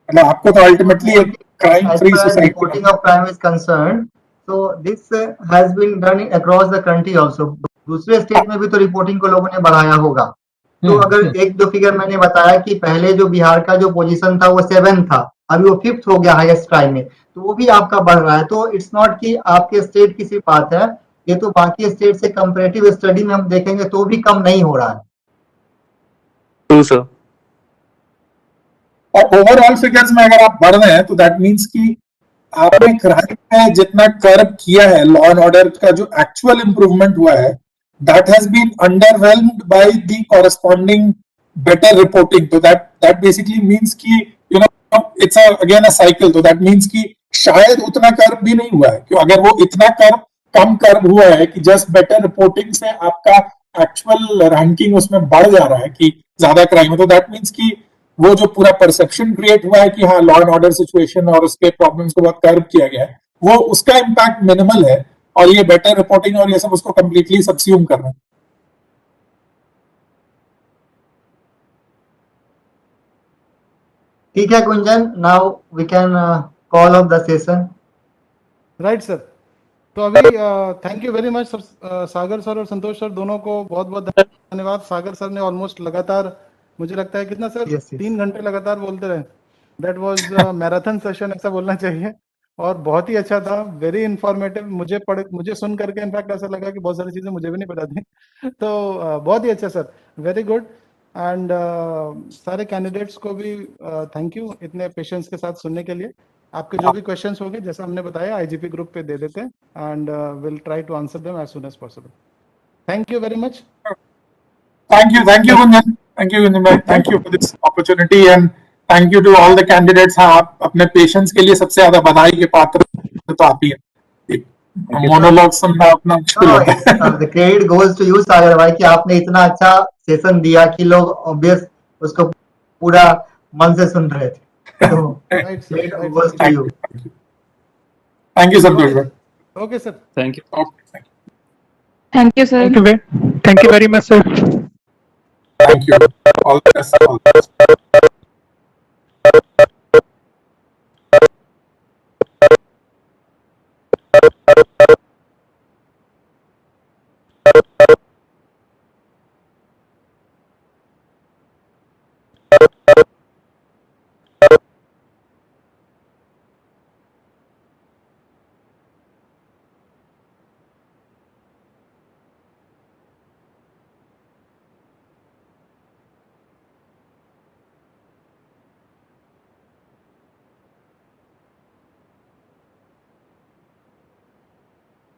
Speaker 1: मतलब आपको तो ultimately एक crime
Speaker 2: As
Speaker 1: free
Speaker 2: far as
Speaker 1: society
Speaker 2: reporting of crime is concerned, so this has been done across the country also. दूसरे state में भी तो reporting को लोगों ने बढ़ाया होगा. तो अगर एक दो फिगर मैंने बताया कि पहले जो बिहार का जो पोजीशन था वो 7 था, अभी वो 5th हो गया हाईएस्ट क्राइम में, तो वो भी आपका बढ़ रहा है. तो इट्स नॉट कि आपके स्टेट की सिर्फ बात है, ये तो बाकी स्टेट से कंपैरेटिव स्टडी में हम देखेंगे तो भी कम नहीं हो रहा है.
Speaker 5: True, sir.
Speaker 1: और ओवरऑल फिगर्स में अगर आप बढ़ रहे हैं तो दैट मींस कि आपने क्राइम में जितना कर्ब किया है, लॉ एंड ऑर्डर का जो एक्चुअल इंप्रूवमेंट हुआ है, that has been underwhelmed by the corresponding better reporting. तो दैट बेसिकली मींस कि you know it's again a cycle. तो दैट मींस कि शायद उतना कर्ब भी नहीं हुआ है, क्यों अगर वो इतना कर्ब कम कर्ब हुआ है कि जस्ट बेटर रिपोर्टिंग से आपका एक्चुअल रैंकिंग उसमें बढ़ जा रहा है कि ज्यादा क्राइम है, तो दैट मींस कि वो जो पूरा परसेप्शन क्रिएट हुआ है कि हाँ लॉ एंड ऑर्डर सिचुएशन और उसके प्रॉब्लम्स को बहुत कर्ब किया गया है, वो उसका इम्पैक्ट मिनिमल है, और ये बेटर रिपोर्टिंग और ये सब उसको कंप्लीटली सबस्यूम कर रहे हैं.
Speaker 2: ठीक है Gunjan, now we can call off the session.
Speaker 4: Right sir. तो अभी thank you very much sir, Sagar sir और संतोष सर दोनों को बहुत बहुत धन्यवाद. सागर सर ने ऑलमोस्ट लगातार, मुझे लगता है कितना सर,
Speaker 2: Yes, yes.
Speaker 4: 3 घंटे लगातार बोलते रहे. दैट वाज मैराथन सेशन ऐसा बोलना चाहिए, और बहुत ही अच्छा था, वेरी इंफॉर्मेटिव. मुझे सुन करके इनफैक्ट ऐसा लगा कि बहुत सारी चीजें मुझे भी नहीं पता थी. तो बहुत ही अच्छा सर, वेरी गुड. एंड सारे कैंडिडेट्स को भी थैंक यू इतने पेशेंस के साथ सुनने के लिए. आपके जो भी क्वेश्चंस होंगे जैसा हमने बताया आईजीपी ग्रुप पे दे देते हैं, and will try to answer them as soon as possible. Thank you very much.
Speaker 1: Thank you, Gunjan. Thank you, Gunjan bhai. Thank you for this opportunity and thank you to all the candidates. हाँ, आप अपने patience के लिए सबसे ज्यादा बधाई के पात्र तो आप ही हैं. मोनोलॉग सुनना अपना मुश्किल होता है.
Speaker 2: The credit goes to you सागर भाई कि आपने इतना अच्छा सेशन दिया कि लोग ऑब्वियस उसको पूरा मन से सुन रहे थे. तो
Speaker 4: Right, sir.
Speaker 2: credit
Speaker 4: Right,
Speaker 2: goes
Speaker 4: sir.
Speaker 2: to you.
Speaker 1: Thank you, Santosh bhai.
Speaker 4: Okay, sir.
Speaker 5: Thank you.
Speaker 1: Okay, thank you.
Speaker 6: Thank you, sir.
Speaker 3: Thank you very much, sir.
Speaker 1: Thank you. All the best. All the best.